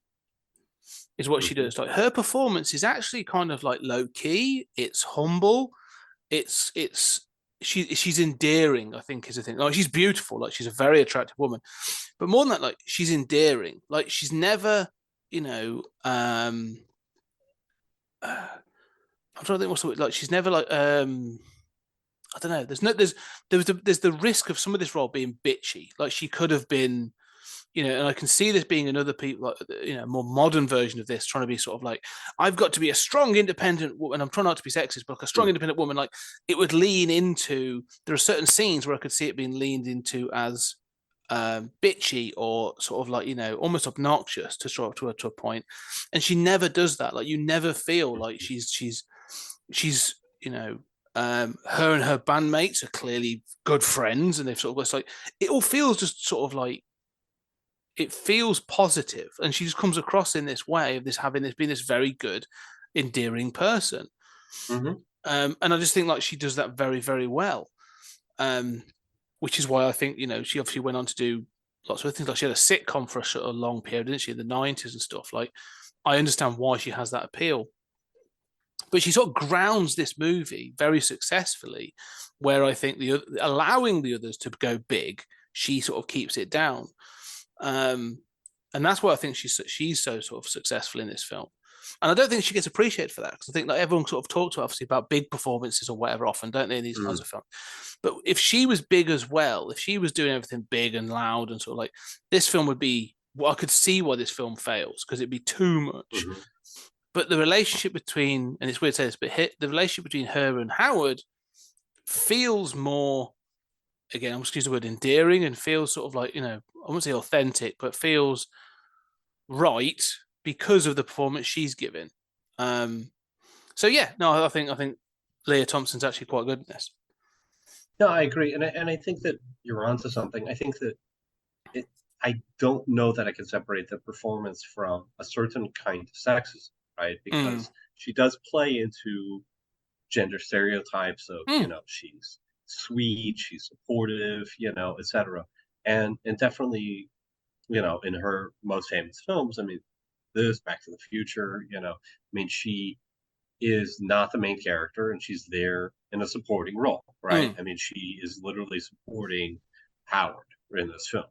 S5: Is what she does. Like her performance is actually kind of like low key. It's humble. She's endearing, I think, is the thing. Like she's beautiful. Like she's a very attractive woman. But more than that, like she's endearing. Like she's never, I'm trying to think what's the word. Like she's never like I don't know. There's the risk of some of this role being bitchy. Like she could have been, and I can see this being another people, like, more modern version of this, trying to be sort of like, I've got to be a strong, independent woman. I'm trying not to be sexist, but like a strong, independent woman. Like it would lean into. There are certain scenes where I could see it being leaned into as bitchy or sort of like almost obnoxious to sort of to a point, and she never does that. Like you never feel like she's her and her bandmates are clearly good friends, and they've sort of it's like it all feels just sort of like it feels positive, and she just comes across in this way of this having this being this very good, endearing person.
S6: Mm-hmm.
S5: And I just think like she does that very, very well. Which is why I think she obviously went on to do lots of things. Like she had a sitcom for a sort of long period, didn't she, in the 90s and stuff. Like I understand why she has that appeal, but she sort of grounds this movie very successfully, where I think allowing the others to go big, she sort of keeps it down. And that's why I think she's so sort of successful in this film. And I don't think she gets appreciated for that, because I think like everyone sort of talks obviously about big performances or whatever often, don't they, in these kinds of films. But if she was big as well, if she was doing everything big and loud and sort of like, this film would be, well, I could see why this film fails, because it'd be too much. But the relationship between, and it's weird to say this, but the relationship between her and Howard feels more, again, I'm just use the word endearing, and feels sort of like, I won't say authentic, but feels right because of the performance she's given. So yeah, no, I think Leah Thompson's actually quite good in this.
S6: No, I agree, and I think that you're onto something. I think that I don't know that I can separate the performance from a certain kind of sexism, right? Because she does play into gender stereotypes of, she's sweet, she's supportive, etc. And definitely, in her most famous films, I mean, this Back to the Future, I mean, she is not the main character, and she's there in a supporting role, right? I mean, she is literally supporting Howard in this film.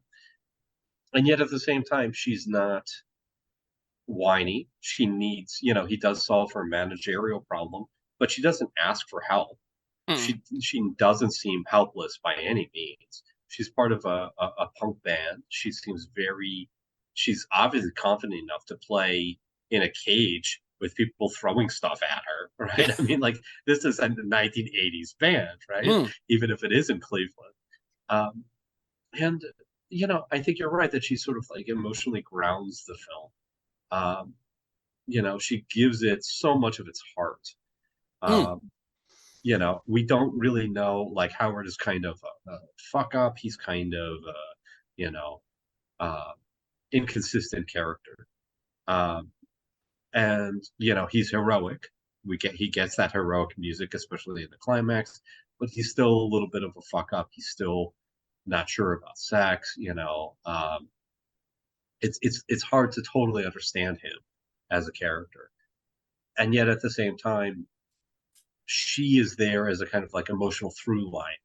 S6: And yet at the same time, she's not whiny. She needs, he does solve her managerial problem, but she doesn't ask for help. She doesn't seem helpless by any means. She's part of a punk band. She's obviously confident enough to play in a cage with people throwing stuff at her, right? I mean, like, this is a 1980s band, right? Even if it is in Cleveland. And, I think you're right that she sort of like emotionally grounds the film. She gives it so much of its heart. We don't really know, like, Howard is kind of a fuck up. He's kind of, inconsistent character. And, he's heroic. He gets that heroic music, especially in the climax, but he's still a little bit of a fuck up. He's still not sure about sex, it's hard to totally understand him as a character. And yet at the same time, she is there as a kind of like emotional through line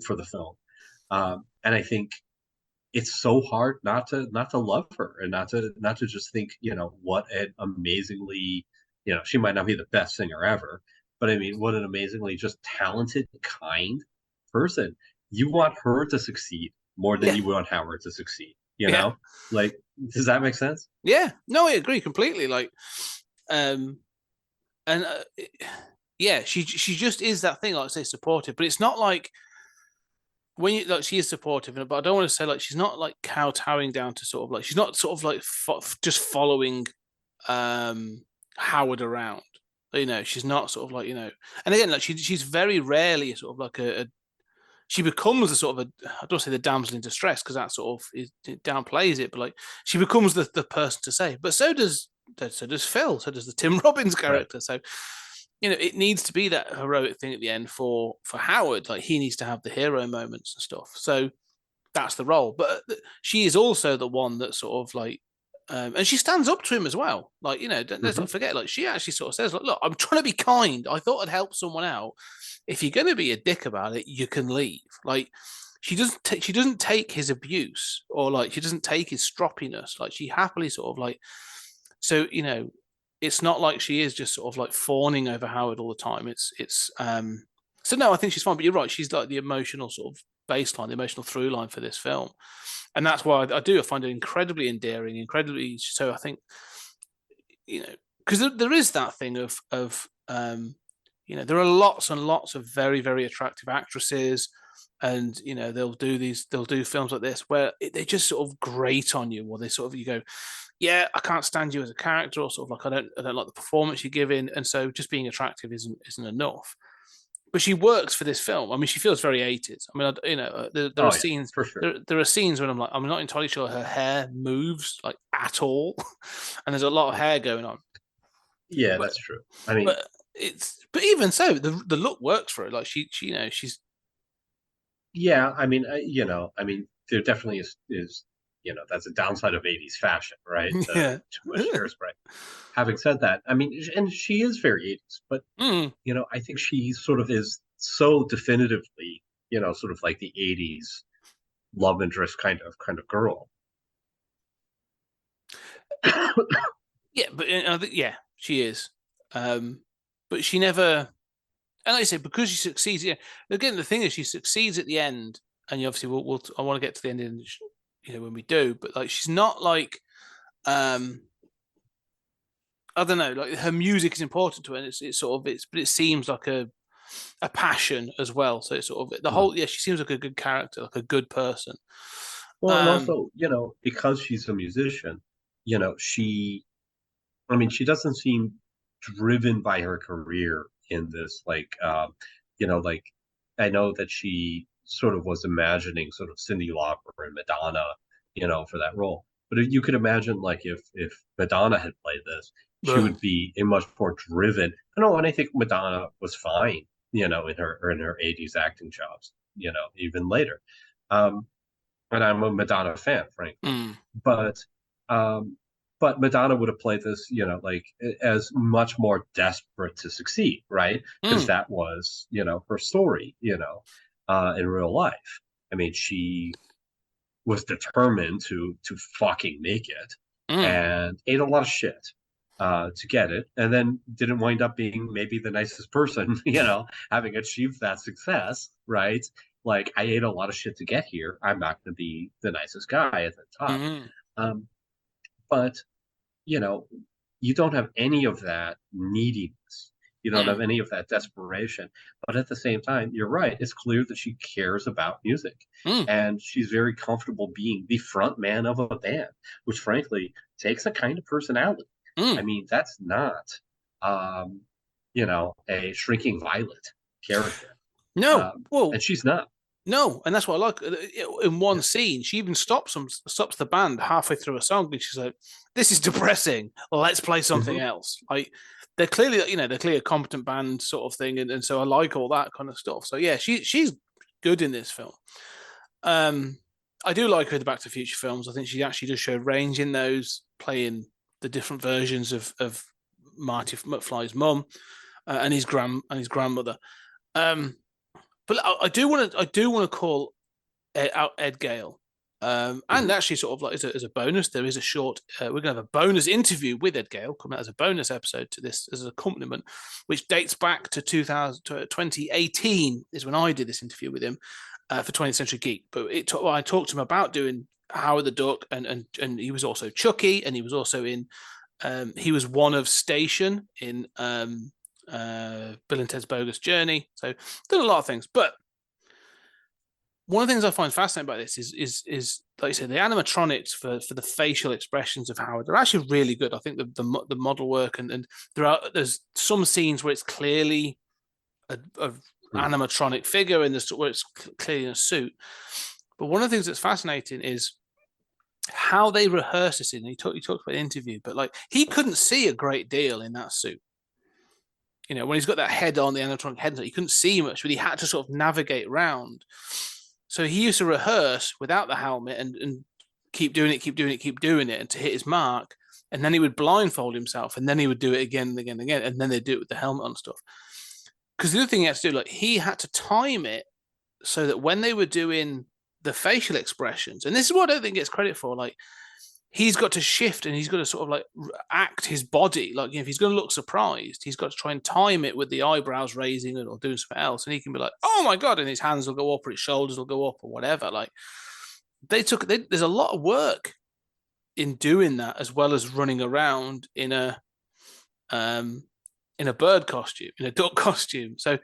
S6: for the film. And I think it's so hard not to love her, and not to just think, what an amazingly, she might not be the best singer ever, but I mean, what an amazingly just talented, kind person. You want her to succeed more than you want Howard to succeed. Like, does that make sense?
S5: Yeah, no, I agree completely. Like, and yeah, she just is that thing, like I say, supportive, but it's not like when you like she is supportive, but I don't want to say like she's not like kowtowing down to sort of like she's not sort of like just following Howard around. She's not sort of like and again, like she's very rarely sort of like she becomes a sort of I don't say the damsel in distress, because that sort of it downplays it, but like she becomes the person to say. But so does Phil, so does the Tim Robbins character. Right. So it needs to be that heroic thing at the end for Howard. Like he needs to have the hero moments and stuff. So that's the role. But she is also the one that sort of like, and she stands up to him as well. Like, let's not forget, like she actually sort of says, like, look, I'm trying to be kind. I thought I'd help someone out. If you're going to be a dick about it, you can leave. Like she doesn't take his abuse, or like she doesn't take his stroppiness. Like she happily sort of like, so, it's not like she is just sort of like fawning over Howard all the time. It's So no, I think she's fine. But you're right. She's like the emotional sort of baseline, the emotional through line for this film, and that's why I find it incredibly endearing, incredibly. So I think, because there is that thing of there are lots and lots of very, very attractive actresses, and they'll do films like this where they just sort of grate on you, or they sort of, you go, yeah, I can't stand you as a character, or sort of like I don't like the performance you give in, and so just being attractive isn't enough. But she works for this film. I mean, she feels very 80s. I mean, there are scenes
S6: for sure.
S5: there are scenes when I'm not entirely sure her hair moves like at all, and there's a lot of hair going on.
S6: Yeah, that's true. I mean,
S5: but even so, the look works for her. Like she's.
S6: yeah, I mean, there definitely is that's a downside of '80s fashion, right?
S5: Yeah.
S6: Too much hairspray. Having said that, I mean, and she is very '80s, but I think she sort of is so definitively, sort of like the '80s love interest kind of girl.
S5: Yeah, but yeah, she is. But she never, and like I say, because she succeeds. Yeah, again, the thing is, she succeeds at the end, and you obviously I want to get to the end, when we do. But like, she's not like, I don't know, like her music is important to her, and but it seems like a passion as well. So it's sort of the whole. Yeah, she seems like a good character, like a good person.
S6: Well, and also, because she's a musician, she she doesn't seem driven by her career in this. Like, like I know that she sort of was imagining sort of Cyndi Lauper and Madonna, for that role. But if you could imagine, like, if Madonna had played this, she would be a much more driven. And I think Madonna was fine, in her '80s acting jobs, even later. And I'm a Madonna fan, frankly. But but Madonna would have played this, like as much more desperate to succeed, right? Because that was, her story, in real life. I mean, she was determined to fucking make it and ate a lot of shit to get it, and then didn't wind up being maybe the nicest person, having achieved that success, right? Like, I ate a lot of shit to get here. I'm not going to be the nicest guy at the top. But, you don't have any of that neediness. You don't have any of that desperation. But at the same time, you're right. It's clear that she cares about music. And she's very comfortable being the front man of a band, which frankly takes a kind of personality. I mean, that's not, a Shrinking Violet character.
S5: No,
S6: and she's not.
S5: No, and that's what I like. In one scene, she even stops the band halfway through a song, and she's like, "This is depressing. Let's play something else." Like, they're clearly a competent band sort of thing, and so I like all that kind of stuff. So yeah, she's good in this film. I do like her in the Back to the Future films. I think she actually does show range in those, playing the different versions of Marty McFly's mum and his grandmother. But I do want to call out Ed Gale, and actually, sort of like as a bonus, there is a short. We're going to have a bonus interview with Ed Gale coming out as a bonus episode to this as an accompaniment, which dates back to 2018 is when I did this interview with him for 20th Century Geek. But I talked to him about doing Howard the Duck, and he was also Chucky, and he was also in. He was one of Station in. Bill and Ted's Bogus Journey. So done a lot of things. But one of the things I find fascinating about this is like you said, the animatronics for the facial expressions of Howard, they're actually really good. I think the model work and there's some scenes where it's clearly a animatronic figure, and where it's clearly in a suit. But one of the things that's fascinating is how they rehearse this. He talked about the interview, but like, he couldn't see a great deal in that suit. When he's got that head on, the animatronic head, he couldn't see much, but he had to sort of navigate around. So he used to rehearse without the helmet and keep doing it, and to hit his mark. And then he would blindfold himself, and then he would do it again and again and again, and then they'd do it with the helmet on stuff. Because the other thing he had to do, like, he had to time it so that when they were doing the facial expressions, and this is what I don't think gets credit for, like, he's got to shift and he's got to sort of like act his body. Like, if he's going to look surprised, he's got to try and time it with the eyebrows raising or doing something else. And he can be like, oh my God. And his hands will go up or his shoulders will go up or whatever. Like, there's a lot of work in doing that, as well as running around um, in a bird costume, in a duck costume. So,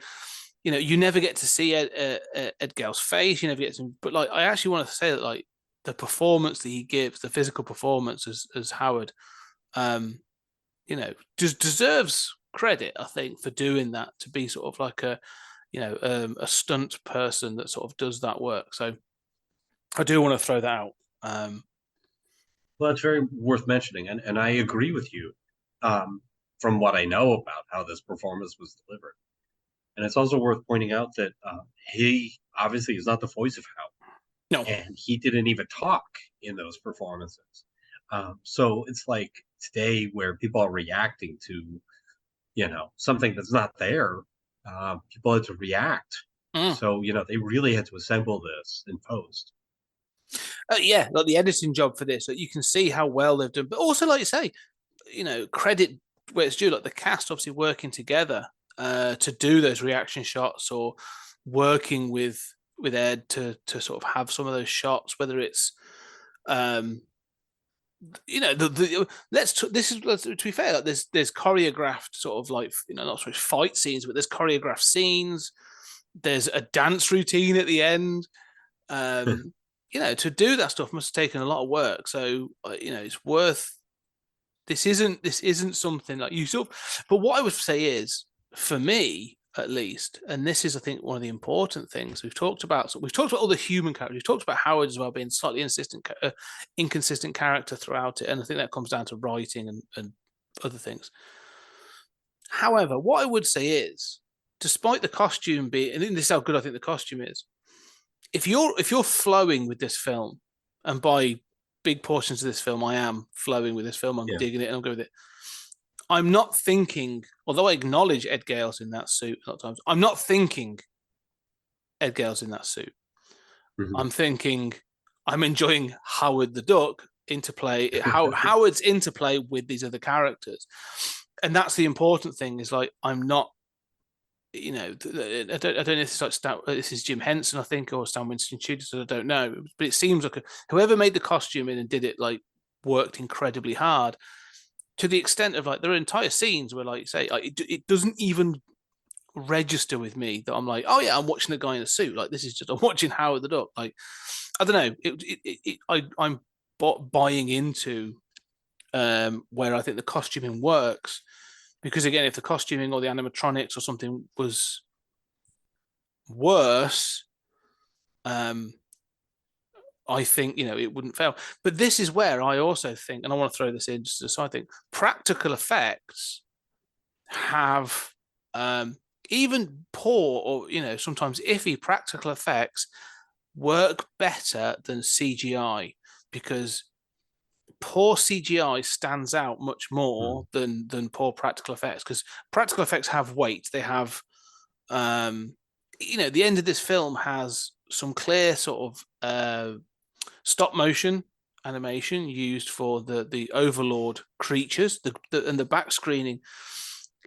S5: you never get to see Ed Gale's face. You never get to, but like, I actually want to say that like the performance that he gives, the physical performance as Howard, just deserves credit. I think for doing that, to be sort of like a stunt person that sort of does that work. So I do want to throw that out.
S6: Well, it's very worth mentioning, and I agree with you from what I know about how this performance was delivered. And it's also worth pointing out that he obviously is not the voice of Howard.
S5: No.
S6: And he didn't even talk in those performances. So it's like today where people are reacting to, something that's not there. People had to react. So, they really had to assemble this in post.
S5: Yeah, like the editing job for this, you can see how well they've done. But also, like you say, credit where it's due. Like the cast obviously working together to do those reaction shots, or working with Ed to sort of have some of those shots, whether it's to be fair, like there's choreographed sort of like, not so much fight scenes, but there's choreographed scenes. There's a dance routine at the end. To do that stuff must have taken a lot of work. So it's worth. This isn't something like you sort of. But what I would say is, for me at least, and this is, I think, one of the important things we've talked about. So we've talked about all the human characters. We've talked about Howard as well being slightly inconsistent character throughout it, and I think that comes down to writing and other things. However, what I would say is, despite the costume being, and this is how good I think the costume is, if you're flowing with this film, and by big portions of this film, I am flowing with this film. I'm digging it, and I'm going with it. I'm not thinking, although I acknowledge Ed Gale's in that suit a lot of times, I'm not thinking Ed Gale's in that suit. Mm-hmm. I'm thinking I'm enjoying Howard the Duck interplay, Howard's interplay with these other characters. And that's the important thing, is like, I'm not, I don't know if it's like this is Jim Henson, I think, or Stan Winston Tudor, I don't know. But it seems like whoever made the costume and did it, like, worked incredibly hard, to the extent of like there are entire scenes where, like you say, like, it doesn't even register with me that I'm like, oh yeah, I'm watching a guy in a suit. Like, this is just, I'm watching Howard the Duck. Like, I don't know. I'm buying into where I think the costuming works, because again, if the costuming or the animatronics or something was worse, I think, it wouldn't fail. But this is where I also think, and I want to throw this in just so I think, practical effects have even poor or, sometimes iffy practical effects work better than CGI, because poor CGI stands out much more than poor practical effects, because practical effects have weight. They have, the end of this film has some clear sort of stop motion animation used for the Overlord creatures. And the back screening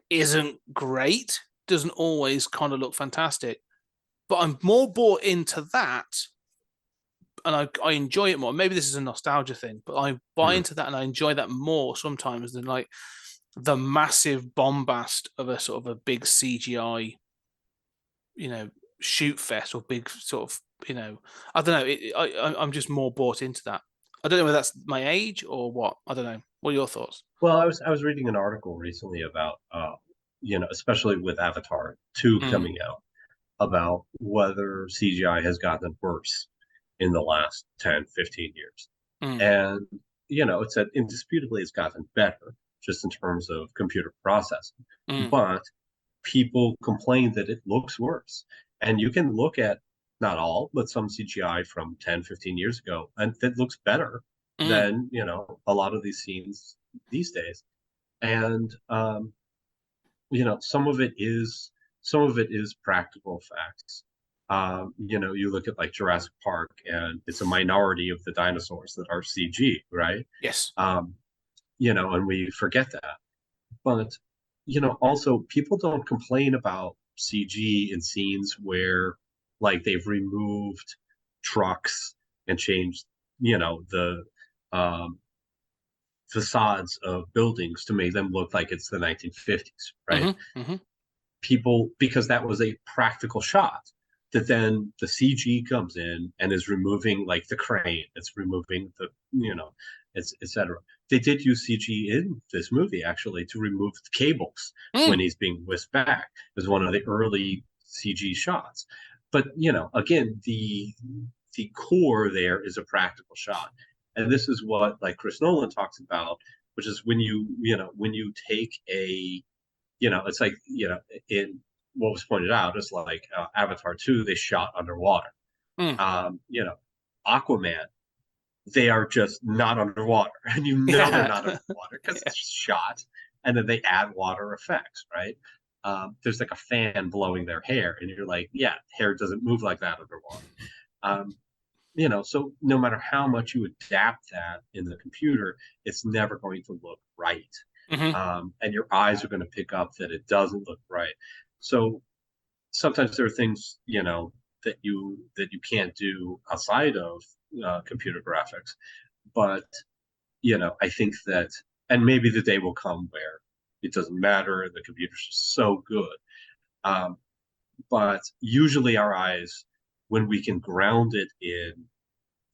S5: isn't great, doesn't always kind of look fantastic, but I'm more bought into that, and I enjoy it more. Maybe this is a nostalgia thing, but I buy into that and I enjoy that more sometimes than like the massive bombast of a sort of a big CGI, shoot fest, or big sort of, I don't know. I'm just more bought into that. I don't know whether that's my age or what. I don't know. What are your thoughts?
S6: Well, I was reading an article recently about, especially with Avatar 2 coming out, about whether CGI has gotten worse in the last 10, 15 years. And, it said indisputably it's gotten better, just in terms of computer processing. But people complain that it looks worse. And you can look at, not all, but some CGI from 10, 15 years ago, and it looks better than, a lot of these scenes these days. And, some of it is practical effects. You look at like Jurassic Park, and it's a minority of the dinosaurs that are CG, right?
S5: Yes.
S6: Um, and we forget that. But also people don't complain about CG in scenes where like they've removed trucks and changed, the um, facades of buildings to make them look like it's the 1950s, right? People, because that was a practical shot, that then the CG comes in and is removing like the crane, it's removing the, it's etc. They did use CG in this movie actually to remove the cables when he's being whisked back. It was one of the early CG shots. But again, the core there is a practical shot. And this is what like Chris Nolan talks about, which is when you take a it's like, in what was pointed out is like Avatar 2, they shot underwater.
S5: Mm.
S6: Aquaman, they are just not underwater. And they're not underwater because it's shot. And then they add water effects, right? There's like a fan blowing their hair, and you're like, yeah, hair doesn't move like that underwater. So no matter how much you adapt that in the computer, it's never going to look right. And your eyes are going to pick up that it doesn't look right. So sometimes there are things that you can't do outside of computer graphics. But I think that, and maybe the day will come where it doesn't matter. The computer's just so good. But usually our eyes, when we can ground it in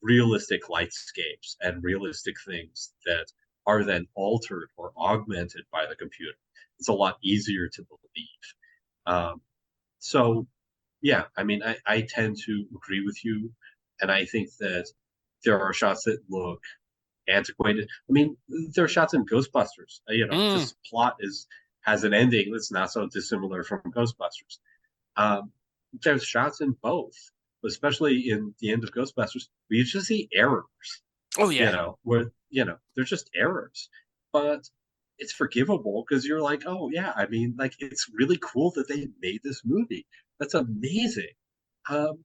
S6: realistic lightscapes and realistic things that are then altered or augmented by the computer, it's a lot easier to believe. So, yeah, I mean, I tend to agree with you, and I think that there are shots that look antiquated. I mean, there are shots in Ghostbusters. This plot has an ending that's not so dissimilar from Ghostbusters. There's shots in both, especially in the end of Ghostbusters, where you just see errors.
S5: Oh yeah,
S6: where they're just errors, but it's forgivable because you're like, oh yeah, I mean, like it's really cool that they made this movie. That's amazing. And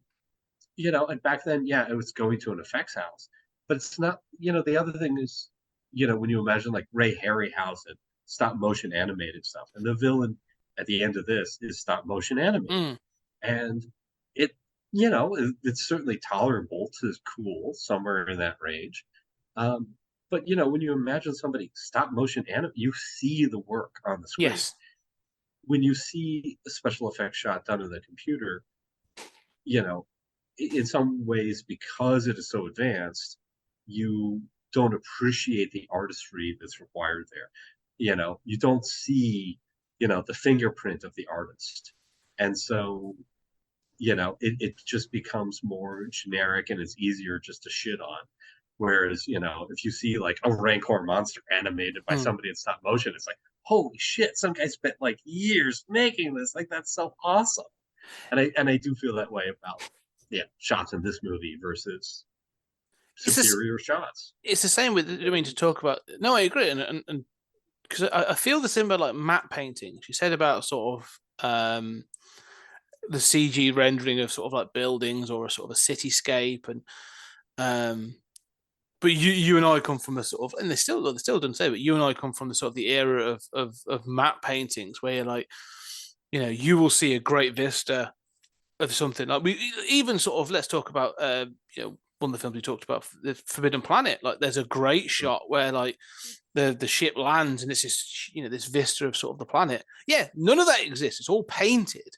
S6: back then, yeah, it was going to an effects house, but it's not. The other thing is, when you imagine like Ray Harryhausen stop motion animated stuff, and the villain at the end of this is stop motion animated, and it it's certainly tolerable to cool somewhere in that range. But when you imagine somebody stop motion animate, you see the work on the screen.
S5: yes.
S6: When you see a special effects shot done in the computer, in some ways, because it is so advanced, you don't appreciate the artistry that's required there. You don't see, the fingerprint of the artist. And so, it just becomes more generic and it's easier just to shit on. Whereas, if you see like a Rancor monster animated by somebody in stop motion, it's like, holy shit, some guy spent like years making this. Like, that's so awesome. And I do feel that way about shots in this movie versus superior shots.
S5: It's the same with, I mean, to talk about, no, I agree. And because I feel the same about like matte painting. She said about sort of the CG rendering of sort of like buildings or a sort of a cityscape, and but you and I come from a sort of, and they still don't say, but you and I come from the sort of the era of matte paintings where you're like, you will see a great vista of something like, we even sort of, let's talk about one of the films we talked about, the Forbidden Planet. Like there's a great shot where like the ship lands and it's this this vista of sort of the planet. Yeah, none of that exists. It's all painted.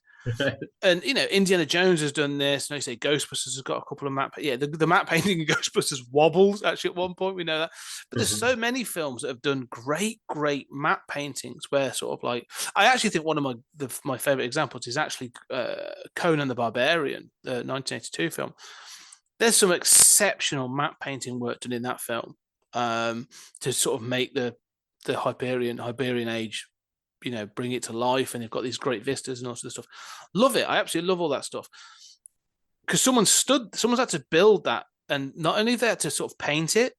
S5: And Indiana Jones has done this. And I say Ghostbusters has got a couple of matte. Yeah, the matte painting in Ghostbusters wobbles actually at one point. We know that, but there's so many films that have done great matte paintings where sort of like, I actually think one of my favorite examples is actually Conan the Barbarian, the 1982 film. There's some exceptional matte painting work done in that film to sort of make the Hyperion age, bring it to life, and they've got these great vistas and all sorts of stuff. Love it. I absolutely love all that stuff. Because someone's had to build that, and not only they had to sort of paint it,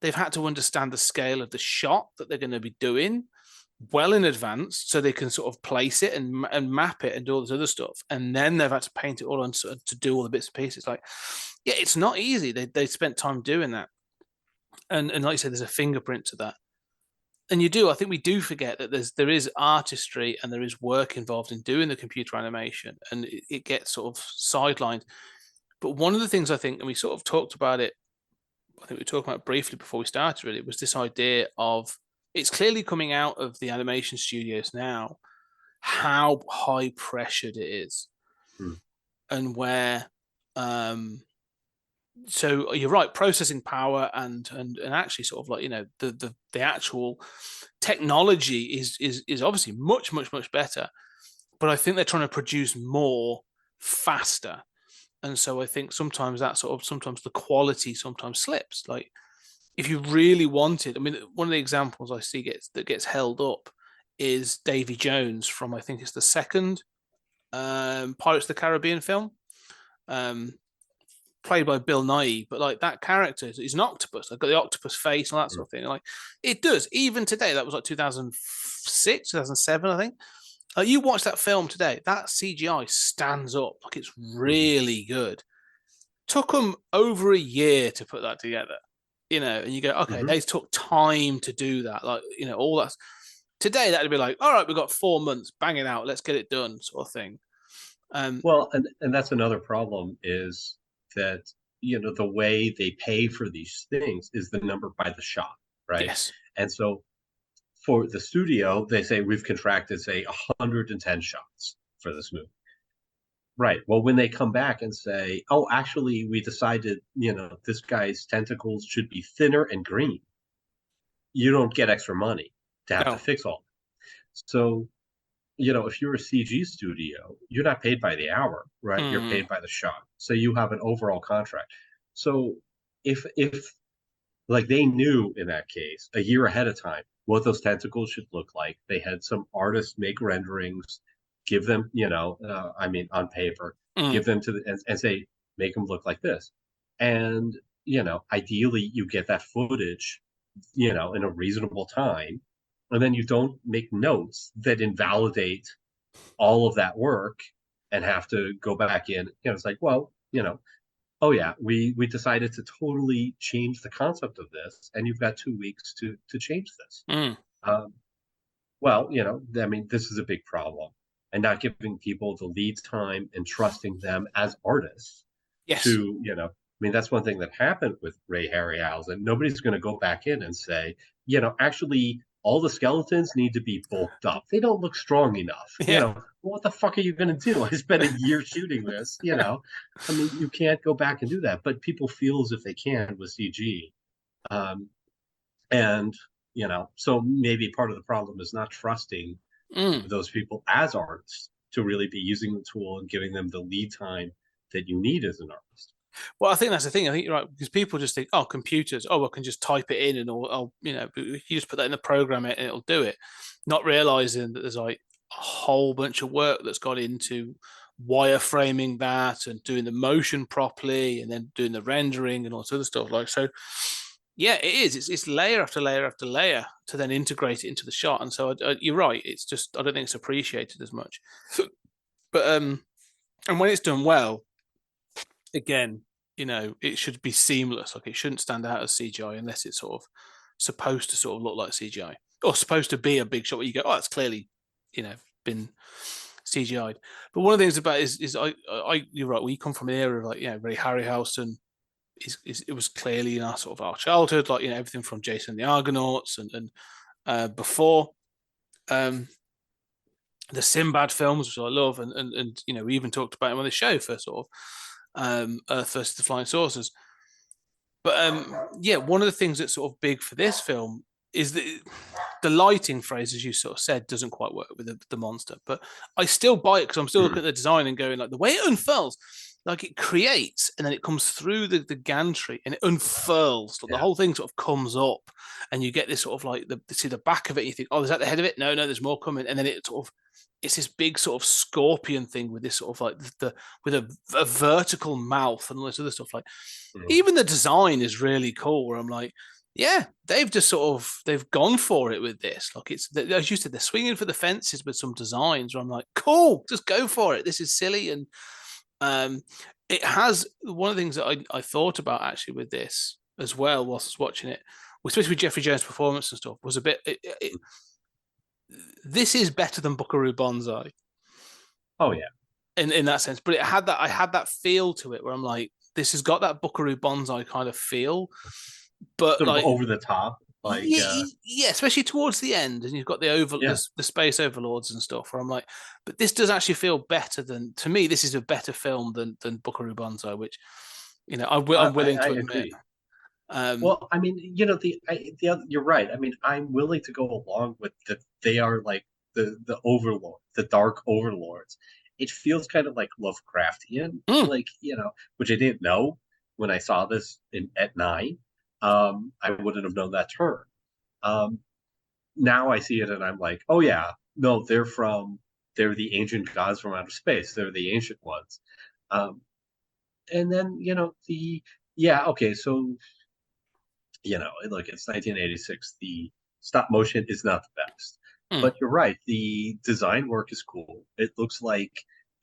S5: they've had to understand the scale of the shot that they're going to be doing. well in advance, so they can sort of place it and map it and do all this other stuff, and then they've had to paint it all on to do all the bits and pieces. Like, yeah, it's not easy. They spent time doing that, and like you said, there's a fingerprint to that. And I think we do forget that there is artistry and there is work involved in doing the computer animation, and it gets sort of sidelined. But one of the things I think, and we sort of talked about it, I think we were talking about it briefly before we started, really, was this idea of it's clearly coming out of the animation studios now, how high pressured it is, and where so you're right, processing power and actually sort of like, the actual technology is obviously much better, but I think they're trying to produce more faster. And so I think sometimes the quality sometimes slips. Like, if you really wanted, I mean, one of the examples I see gets held up is Davy Jones from, I think it's the second Pirates of the Caribbean film, played by Bill Nye. But like, that character is an octopus. I've got the octopus face and all that sort of thing. Like, it does even today. That was like 2006, 2007, I think. You watch that film today, that CGI stands up. Like, it's really good. Took them over a year to put that together, and you go, okay, they took time to do that. Like, all that. Today, that'd be like, all right, we've got 4 months, bang it out, let's get it done, sort of thing.
S6: Well, and that's another problem, is that, the way they pay for these things is the number by the shot, right?
S5: Yes.
S6: And so for the studio, they say we've contracted, say, 110 shots for this movie. Right. Well, when they come back and say, oh, actually, we decided, this guy's tentacles should be thinner and green, you don't get extra money to have to fix all that. So, if you're a CG studio, you're not paid by the hour, right? You're paid by the shot. So you have an overall contract. So if like, they knew in that case a year ahead of time what those tentacles should look like, they had some artists make renderings, give them, on paper, give them to and say, make them look like this. And, ideally you get that footage, in a reasonable time. And then you don't make notes that invalidate all of that work and have to go back in. It's like, well, oh yeah, we decided to totally change the concept of this, and you've got 2 weeks to change this. Well, I mean, this is a big problem, and not giving people the lead time and trusting them as artists.
S5: Yes.
S6: To, I mean, that's one thing that happened with Ray Harryhausen. Nobody's going to go back in and say, actually, all the skeletons need to be bulked up. They don't look strong enough.
S5: Yeah.
S6: What the fuck are you going to do? I spent a year shooting this. I mean, you can't go back and do that. But people feel as if they can with CG. And, so maybe part of the problem is not trusting those people as artists to really be using the tool and giving them the lead time that you need as an artist.
S5: Well, I think that's the thing. I think you're right, because people just think, oh, computers, oh, I can just type it in and you just put that in the program and it'll do it, not realizing that there's like a whole bunch of work that's gone into wireframing that and doing the motion properly and then doing the rendering and all this other stuff. Like, so yeah, it is. It's layer after layer after layer to then integrate it into the shot. And so you're right. It's just, I don't think it's appreciated as much. But and when it's done well, again, it should be seamless. Like, it shouldn't stand out as CGI unless it's sort of supposed to sort of look like CGI, or supposed to be a big shot where you go, oh, it's clearly, been CGI'd. But one of the things about it is you're right. We come from an era of, like, Ray Harryhausen. It was clearly in our sort of our childhood, like, everything from Jason and the Argonauts and before, the Sinbad films, which I love, and we even talked about him on the show for sort of Earth versus the Flying Saucers. But yeah, one of the things that's sort of big for this film is that the lighting phrase, as you sort of said, doesn't quite work with the monster. But I still buy it because I'm still looking at the design and going, like, the way it unfurls, like, it creates and then it comes through the gantry and it unfurls. Like, the whole thing sort of comes up and you get this sort of like see the back of it. And you think, oh, is that the head of it? No, there's more coming. And then it sort of, it's this big sort of scorpion thing with this sort of like with a vertical mouth and all this other stuff. Like, even the design is really cool, where I'm like, Yeah, they've just they've gone for it with this. Like it's as you said, they're swinging for the fences with some designs. Where I'm like, cool, just go for it. This is silly, and it has one of the things that I thought about actually with this as well whilst I was watching it, especially with Jeffrey Jones' performance and stuff, was a bit. This is better than Buckaroo Banzai.
S6: Oh yeah,
S5: in that sense, but I had that feel to it where I'm like, this has got that Buckaroo Banzai kind of feel, but
S6: sort of
S5: like
S6: over the top, like
S5: yeah, especially towards the end, and you've got the space overlords and stuff. Where I'm like, but this does actually feel better than to me. This is a better film than Buckaroo Banzai, which I'm willing to admit.
S6: agree. Well, I mean, the other, you're right. I mean, I'm willing to go along with that. They are like the overlord, the dark overlords. It feels kind of like Lovecraftian,
S5: Mm.
S6: like which I didn't know when I saw this at 9. I wouldn't have known that term. Um, Now I see it and I'm like, oh yeah, no, they're the ancient gods from outer space. They're the ancient ones. Um, and then okay, so look, it's 1986. The stop motion is not the best,
S5: Mm.
S6: but you're right. The design work is cool. It looks like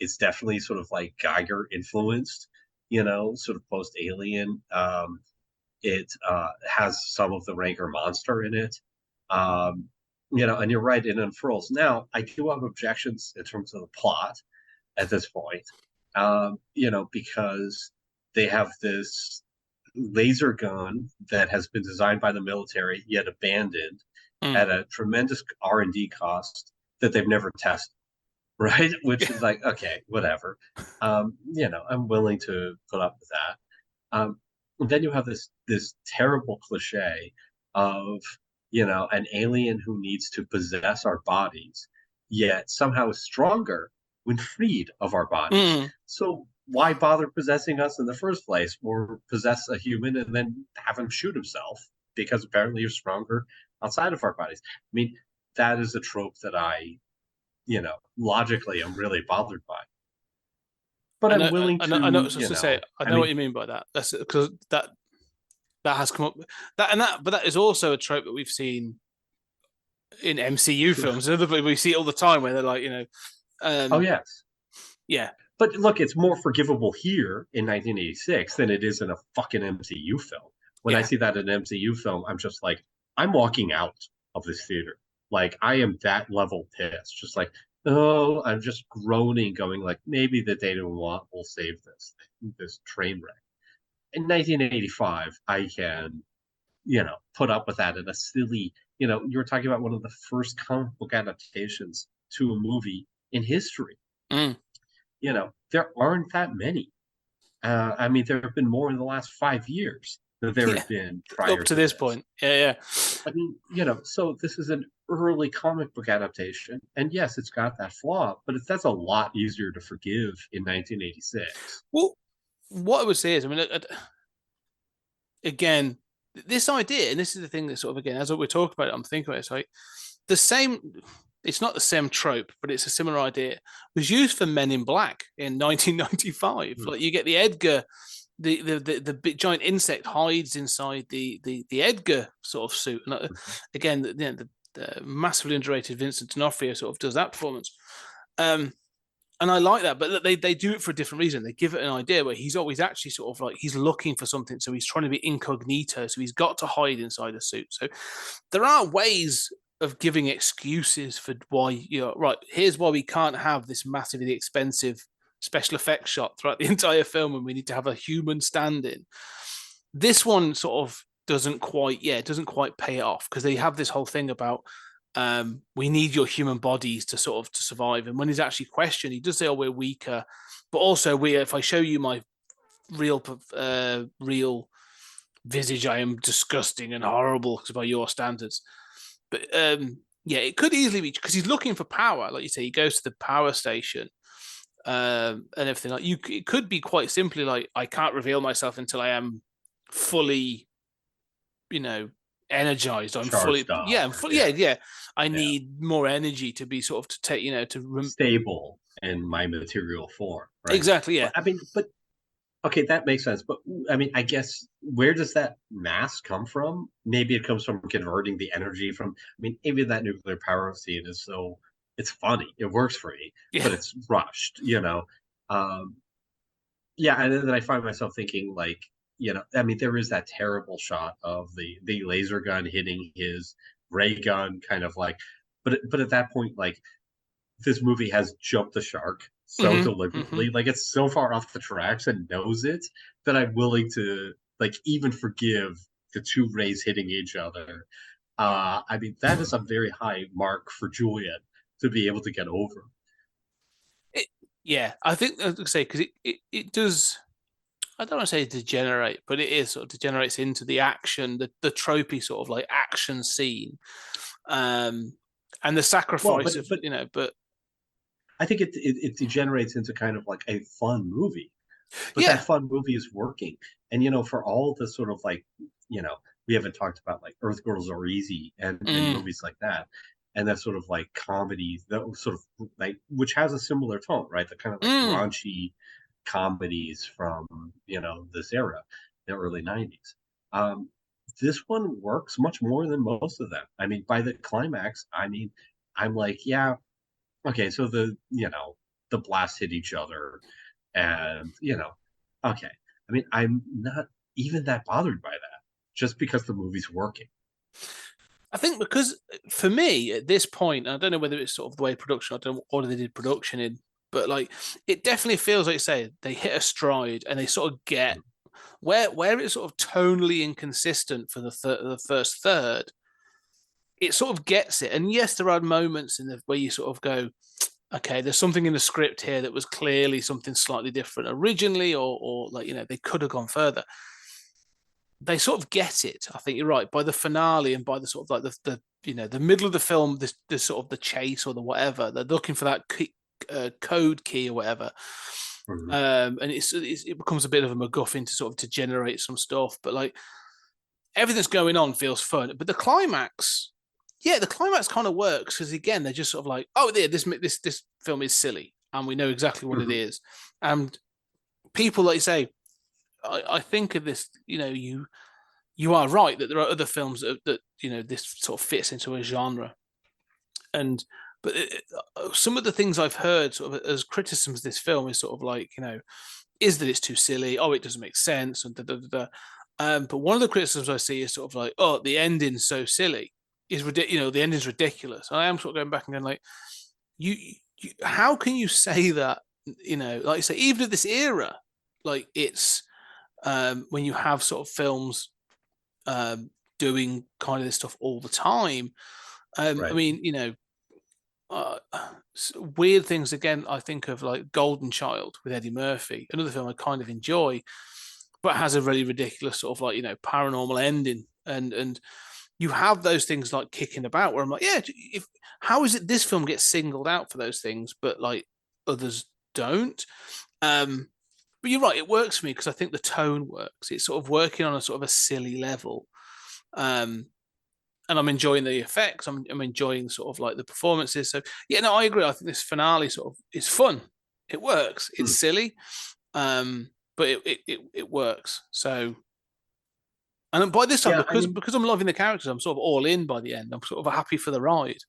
S6: it's definitely sort of like Geiger influenced, sort of post Alien. It has some of the Rancor monster in it. And you're right, it unfurls. Now, I do have objections in terms of the plot at this point, because they have this laser gun that has been designed by the military yet abandoned at a tremendous R&D cost that they've never tested, right? Which is like, okay, whatever. I'm willing to put up with that. And then you have this terrible cliche of an alien who needs to possess our bodies, yet somehow is stronger when freed of our bodies.
S5: Mm.
S6: So why bother possessing us in the first place, or possess a human and then have him shoot himself because apparently you're stronger outside of our bodies? I mean, that is a trope that I, logically I'm really bothered by. But I'm willing to,
S5: I know what to say. I know
S6: mean,
S5: what you mean by that. That's because that has come up but that is also a trope that we've seen in MCU films. We see it all the time where they're like,
S6: oh yes,
S5: yeah.
S6: But look, it's more forgivable here in 1986 than it is in a fucking MCU film. When I see that in an MCU film, I'm just like, I'm walking out of this theater. Like, I am that level pissed. Just like, oh, I'm just groaning, going like, maybe the data will save this train wreck. In 1985, I can, put up with that in a silly, you were talking about one of the first comic book adaptations to a movie in history.
S5: Mm.
S6: There aren't that many. I mean, there have been more in the last 5 years than there have been prior
S5: up to this point. Yeah.
S6: I mean, so this is an early comic book adaptation, and yes, it's got that flaw, but that's a lot easier to forgive in 1986.
S5: Well, what I would say is, I mean, again, this idea, and this is the thing that sort of, again, as we talk about it, I'm thinking about it, it's like the same, it's not the same trope, but it's a similar idea, was used for Men in Black in 1995. Like you get the Edgar, the big giant insect hides inside the Edgar sort of suit. And again, the massively underrated Vincent D'Onofrio sort of does that performance. And I like that, but they do it for a different reason. They give it an idea where he's always actually sort of like he's looking for something, so he's trying to be incognito, so he's got to hide inside a suit. So there are ways of giving excuses for why right. Here's why we can't have this massively expensive special effects shot throughout the entire film, and we need to have a human stand-in. This one sort of doesn't quite pay it off because they have this whole thing about we need your human bodies to sort of to survive. And when he's actually questioned, he does say, "Oh, we're weaker," but also if I show you my real visage, I am disgusting and horrible by your standards. But it could easily be because he's looking for power, like you say. He goes to the power station and everything. Like it could be quite simply like I can't reveal myself until I am fully, energized. I'm fully, I'm fully, I need more energy to be sort of to take, to
S6: stable in my material form. Right?
S5: Exactly, yeah.
S6: But, I mean, but Okay, that makes sense. But I mean, I guess where does that mass come from? Maybe it comes from converting the energy from. I mean, even that nuclear power scene is so it's funny. It works for me,
S5: Yeah.
S6: but it's rushed. Um, yeah, and then I find myself thinking like, I mean, there is that terrible shot of the laser gun hitting his ray gun, kind of like, but at that point, like this movie has jumped the shark so
S5: Hmm. Hmm.
S6: deliberately. Like it's so far off the tracks and knows it that I'm willing to like even forgive the two rays hitting each other. I mean, that is a very high mark for Julian to be able to get over.
S5: It, yeah, I think as I say because it does. I don't want to say degenerate, but it is sort of degenerates into the action, the tropey sort of like action scene, um, and the
S6: Well,
S5: sacrifice of
S6: but
S5: but
S6: I think it degenerates into kind of like a fun movie, but that
S5: yeah,
S6: fun movie is working. And for all the sort of like, you know, we haven't talked about like Earth Girls Are Easy and
S5: mm,
S6: movies like that, and that sort of like comedies that sort of like which has a similar tone, right? The kind of like
S5: mm.
S6: raunchy comedies from this era, the early '90s. Um, this one works much more than most of them. I mean, by the climax, I mean, I'm like, yeah, okay, so the blasts hit each other, and okay. I mean, I'm not even that bothered by that, just because the movie's working.
S5: I think because for me at this point, I don't know whether it's sort of the way production, I don't know what order they did production in, but like it definitely feels like you say they hit a stride and they sort of get where it's sort of tonally inconsistent for the first third. It sort of gets it, and yes, there are moments in the where you sort of go, okay, there's something in the script here that was clearly something slightly different originally, or like they could have gone further. They sort of get it. I think you're right by the finale and by the sort of like the the middle of the film, this sort of the chase or the whatever. They're looking for that code key or whatever,
S6: Mhm.
S5: and it becomes a bit of a MacGuffin to sort of to generate some stuff. But like everything's going on feels fun, but the climax. Yeah, the climax kind of works because again they're just sort of like, oh, yeah, this film is silly, and we know exactly what it
S6: Mhm.
S5: is. And people, like you say, I think of this. You are right that there are other films that this sort of fits into a genre, and but some of the things I've heard sort of as criticisms of this film is sort of like is that it's too silly, oh it doesn't make sense, and da, da, da, da. But one of the criticisms I see is sort of like, oh, the ending's so silly, is ridiculous, the ending's ridiculous. And I am sort of going back and going like, you, how can you say that? Like you say, even at this era, like it's when you have sort of films um, doing kind of this stuff all the time. I
S6: Right.
S5: mean, uh, weird things again. I think of like Golden Child with Eddie Murphy, another film I kind of enjoy, but has a really ridiculous sort of like paranormal ending, and you have those things like kicking about where I'm like, yeah, if how is it this film gets singled out for those things, but like others don't? Um, but you're right, it works for me because I think the tone works. It's sort of working on a sort of a silly level. Um, and I'm enjoying the effects. I'm enjoying sort of like the performances. So yeah, no, I agree. I think this finale sort of is fun. It works. It's
S6: Hmm.
S5: silly, but it works. So and by this time,
S6: Yeah, I
S5: because
S6: mean,
S5: because I'm loving the characters, I'm sort of all in by the end. I'm sort of happy for the ride.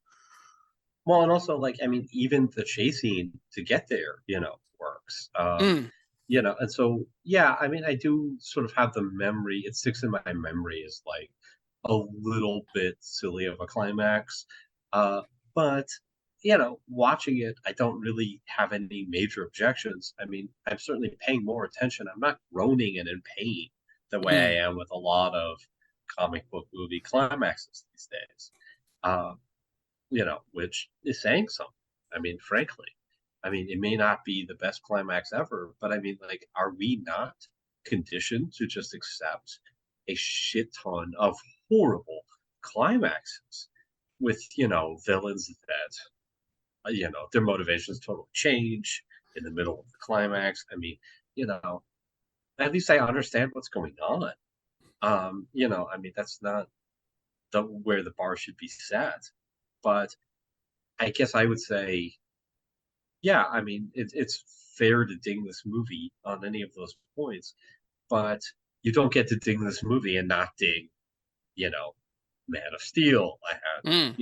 S6: well, and also like I mean, even the chase scene to get there, works.
S5: Mm,
S6: And so yeah, I mean, I do sort of have the memory. It sticks in my memory as like a little bit silly of a climax, but watching it, I don't really have any major objections. I mean, I'm certainly paying more attention. I'm not groaning and in pain the way
S5: mm.
S6: I am with a lot of comic book movie climaxes these days. Um, which is saying something. I mean, frankly, I mean, it may not be the best climax ever, but I mean, like, are we not conditioned to just accept a shit ton of horrible climaxes with, villains that, their motivations totally change in the middle of the climax? I mean, you know, at least I understand what's going on. I mean, that's not where the bar should be set. But I guess I would say, yeah, I mean, it's fair to ding this movie on any of those points, but you don't get to ding this movie and not ding, Man of Steel and,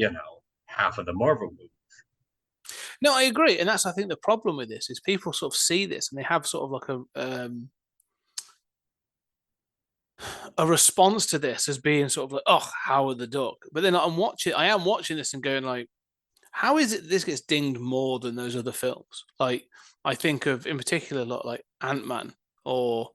S6: half of the Marvel movies.
S5: No, I agree, and that's I think the problem with this is people sort of see this and they have sort of like a response to this as being sort of like, oh, Howard the Duck. But then I am watching this and going like, how is it this gets dinged more than those other films? Like I think of in particular a lot like Ant-Man or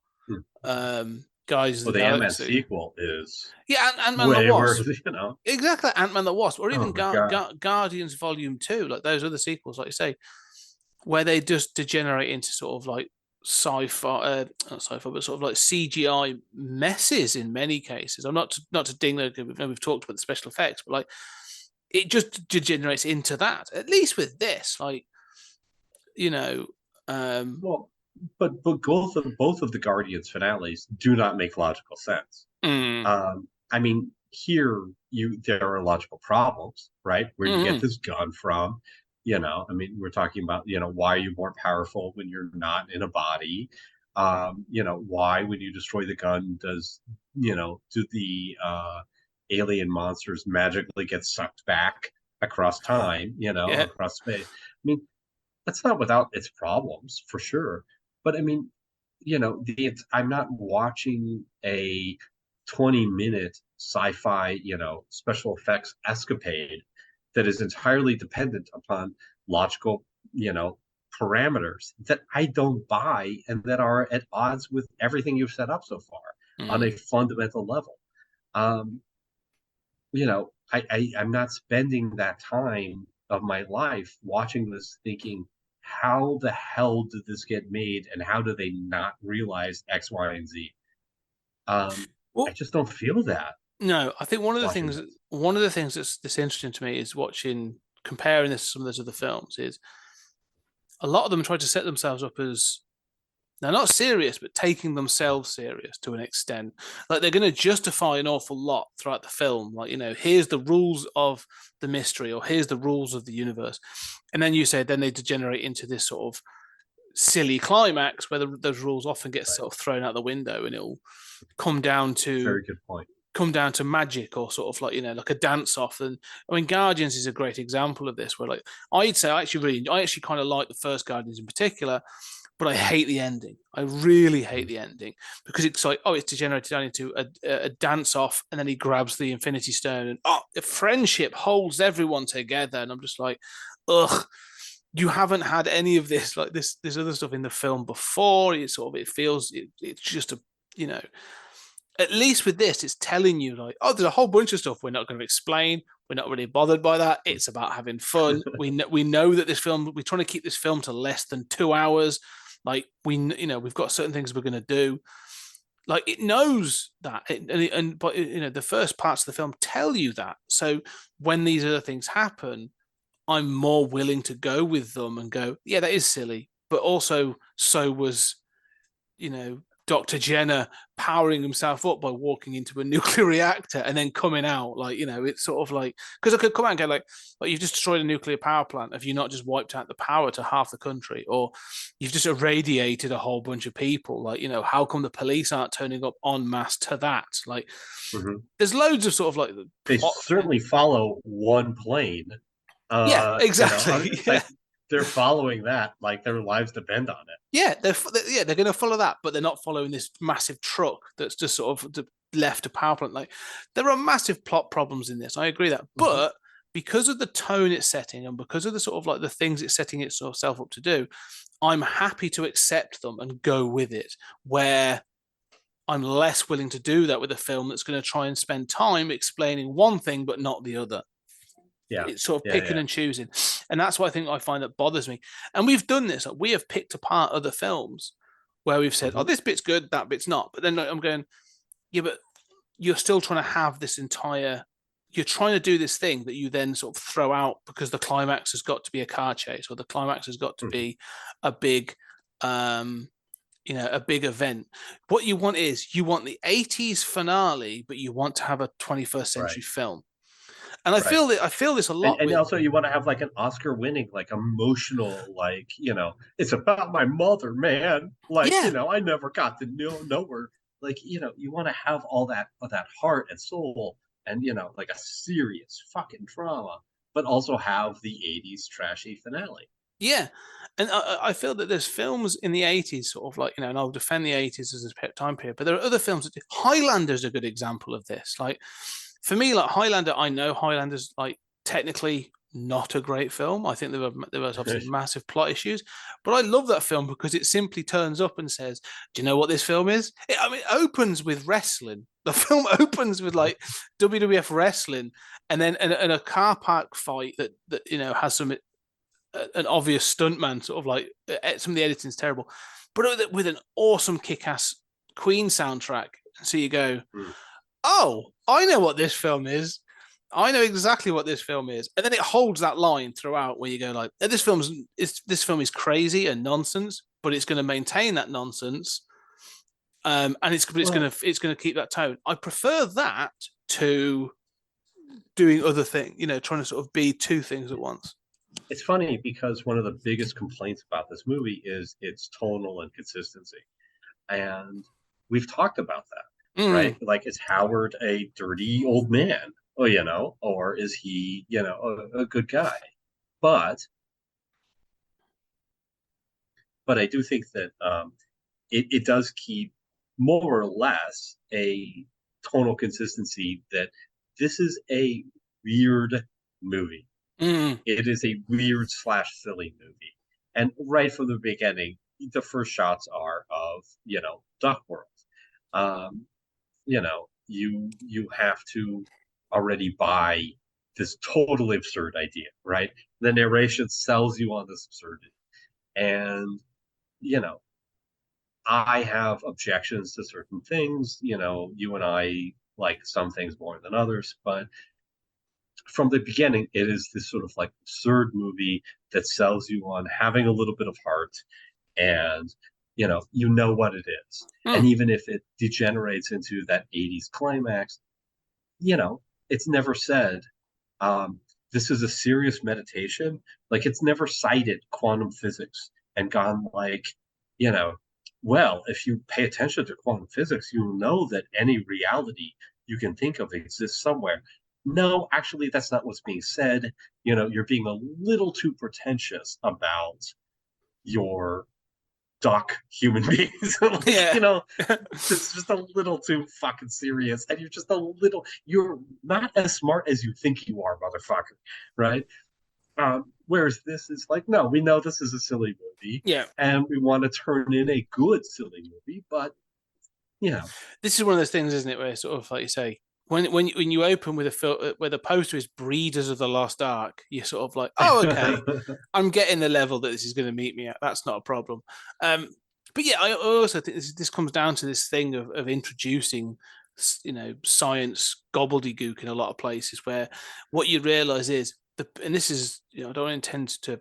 S5: Guys of
S6: Well,
S5: the
S6: the Ant-Man
S5: Galaxy.
S6: sequel is
S5: Yeah, Ant-Man the
S6: way
S5: Wasp.
S6: worse,
S5: Exactly, Ant-Man the Wasp, or
S6: Oh
S5: even
S6: my God.
S5: Guardians Volume 2, like those other sequels, like you say, where they just degenerate into sort of like sci-fi, not sci-fi, but sort of like CGI messes in many cases. I'm not to ding the, we've talked about the special effects, but like it just degenerates into that. At least with this, like you know, um,
S6: Well, but both of the Guardians finales do not make logical sense.
S5: mm,
S6: I mean, here there are logical problems, right? Where you get
S5: mm,
S6: this gun from, I mean, we're talking about, why are you more powerful when you're not in a body? Why when you destroy the gun do the alien monsters magically get sucked back across time,
S5: yeah,
S6: across space? I mean, that's not without its problems for sure. But I mean, I'm not watching a 20-minute sci-fi, special effects escapade that is entirely dependent upon logical, parameters that I don't buy and that are at odds with everything you've set up so far on a
S5: mm.
S6: fundamental level. Um, I'm not spending that time of my life watching this thinking, how the hell did this get made and how do they not realize X, Y, and Z? I
S5: Well,
S6: just don't feel that
S5: no, I think
S6: watching this.
S5: one of the things that's interesting to me is watching comparing this to some of those other films is a lot of them try to set themselves up as they're not serious, but taking themselves serious to an extent. Like they're going to justify an awful lot throughout the film. Like, here's the rules of the mystery, or here's the rules of the universe. And then you say, then they degenerate into this sort of silly climax where those rules often get
S6: Right.
S5: sort of thrown out the window and it'll come down to
S6: Very good point.
S5: magic or sort of like like a dance off. And I mean Guardians is a great example of this where like I'd say I actually kind of like the first Guardians in particular, but I hate the ending. I really hate
S6: Mhm.
S5: the ending because it's like, oh, it's degenerated down into a dance off, and then he grabs the Infinity Stone, and friendship holds everyone together, and I'm just like, ugh. You haven't had any of this like this other stuff in the film before. It feels it's just a you know at least with this, it's telling you like, oh, there's a whole bunch of stuff we're not going to explain. We're not really bothered by that. It's about having fun. We know that this film, we're trying to keep this film to less than 2 hours. Like we've got certain things we're going to do. Like it knows that, but the first parts of the film tell you that. So when these other things happen, I'm more willing to go with them and go, yeah, that is silly. But also, so was Dr. Jenner powering himself up by walking into a nuclear reactor and then coming out. Like, it's sort of like, because I could come out and go, like, you've just destroyed a nuclear power plant. Have you not just wiped out the power to half the country? Or you've just irradiated a whole bunch of people? Like, how come the police aren't turning up en masse to that? Like,
S6: Mhm.
S5: there's loads of sort of like the
S6: They
S5: plot.
S6: certainly follow one plane.
S5: Yeah,
S6: I mean,
S5: exactly.
S6: it's
S5: Yeah.
S6: like they're following that, like their lives depend on it.
S5: Yeah, they're going to follow that, but they're not following this massive truck that's just sort of left a power plant. Like there are massive plot problems in this. I agree that,
S6: Mhm.
S5: but because of the tone it's setting and because of the sort of like the things it's setting itself up to do, I'm happy to accept them and go with it. Where I'm less willing to do that with a film that's going to try and spend time explaining one thing but not the other.
S6: Yeah,
S5: It's sort of
S6: yeah,
S5: picking
S6: yeah.
S5: and choosing, and that's what I find that bothers me. And we've done this. Like, we have picked apart other films where we've said, "Oh,
S6: Mhm.
S5: this bit's good, that bit's not." But then like, I'm going, "Yeah, but you're still trying to have this entire. You're trying to do this thing that you then sort of throw out because the climax has got to be a car chase or the climax has got to
S6: Mhm.
S5: be a big, a big event. What you want is you want the '80s finale, but you want to have a 21st
S6: Right.
S5: century film." And I
S6: Right.
S5: feel this a lot.
S6: And also you want to have like an Oscar winning, like emotional, like, it's about my mother, man. Like,
S5: Yeah,
S6: I never got to know her. Like, you want to have all that heart and soul and, like a serious fucking drama, but also have the 80s trashy finale.
S5: yeah. And I feel that there's films in the 80s, sort of like, and I'll defend the 80s as a time period, but there are other films that do. Highlander's a good example of this. Like, for me, like Highlander, I know Highlander's like technically not a great film. I think there was obviously massive plot issues, but I love that film because it simply turns up and says, "Do you know what this film is?" It opens with wrestling. The film opens with like WWF wrestling, and then and a car park fight that has some an obvious stuntman, sort of like some of the editing's terrible, but with an awesome kick-ass Queen soundtrack. So you go, oh, I know what this film is. I know exactly what this film is, and then it holds that line throughout, where you go like, this film is crazy and nonsense, but it's going to maintain that nonsense, and it's going to keep that tone. I prefer that to doing other things, trying to sort of be two things at once.
S6: It's funny because one of the biggest complaints about this movie is its tonal inconsistency. And we've talked about that, right? Like, is Howard a dirty old man, or is he, a good guy? But I do think that it does keep more or less a tonal consistency that this is a weird movie. It is a weird / silly movie. And right from the beginning, the first shots are of, Duck World. You have to already buy this totally absurd idea, right? The narration sells you on this absurdity. And, I have objections to certain things. You and I like some things more than others, but from the beginning, it is this sort of like absurd movie that sells you on having a little bit of heart, and you know what it is. And even if it degenerates into that 80s climax, it's never said this is a serious meditation. Like, it's never cited quantum physics and gone like, well, if you pay attention to quantum physics, you'll know that any reality you can think of exists somewhere. No, actually, that's not what's being said. You're being a little too pretentious about your duck human beings.
S5: Yeah.
S6: It's just a little too fucking serious, and you're not as smart as you think you are, motherfucker, right? Whereas this is like, no, we know this is a silly movie,
S5: Yeah,
S6: and we want to turn in a good silly movie, but
S5: this is one of those things, isn't it, where sort of like you say, when you open with a film where the poster is Breeders of the Lost Ark, you're sort of like, oh, okay, I'm getting the level that this is going to meet me at. That's not a problem. But yeah, I also think this comes down to this thing of introducing, science gobbledygook in a lot of places, where what you realize is and this is, I don't intend to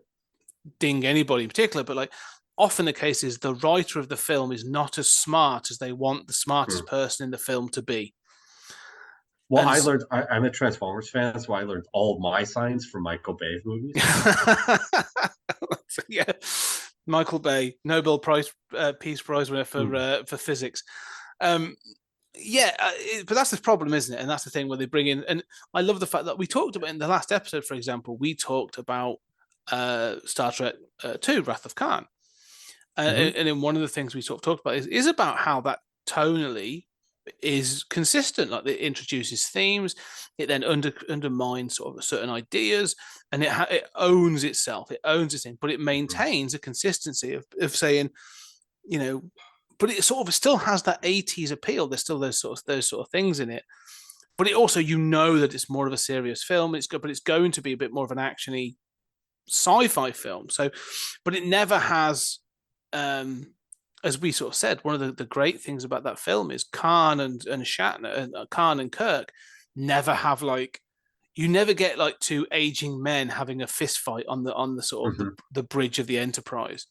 S5: ding anybody in particular, but like, often the case is the writer of the film is not as smart as they want the smartest person in the film to be.
S6: Well, I'm a Transformers fan, so I learned all my science from Michael Bay movies.
S5: Yeah, Michael Bay, Nobel Peace Prize winner for physics. Yeah, but that's the problem, isn't it? And that's the thing where they bring in, and I love the fact that we talked about in the last episode, for example, we talked about Star Trek 2, Wrath of Khan. And in one of the things we sort of talked about is about how that tonally is consistent. Like, it introduces themes, it then undermines sort of certain ideas, and it owns itself. It owns its thing, but it maintains a consistency of saying, but it sort of still has that 80s appeal. There's still those sort of things in it. But it also, that it's more of a serious film. But it's going to be a bit more of an actiony sci-fi film. So, but it never has, as we sort of said, one of the great things about that film is Khan and Shatner, and Khan and Kirk never have like, you never get like two aging men having a fist fight on the sort of the bridge of the Enterprise.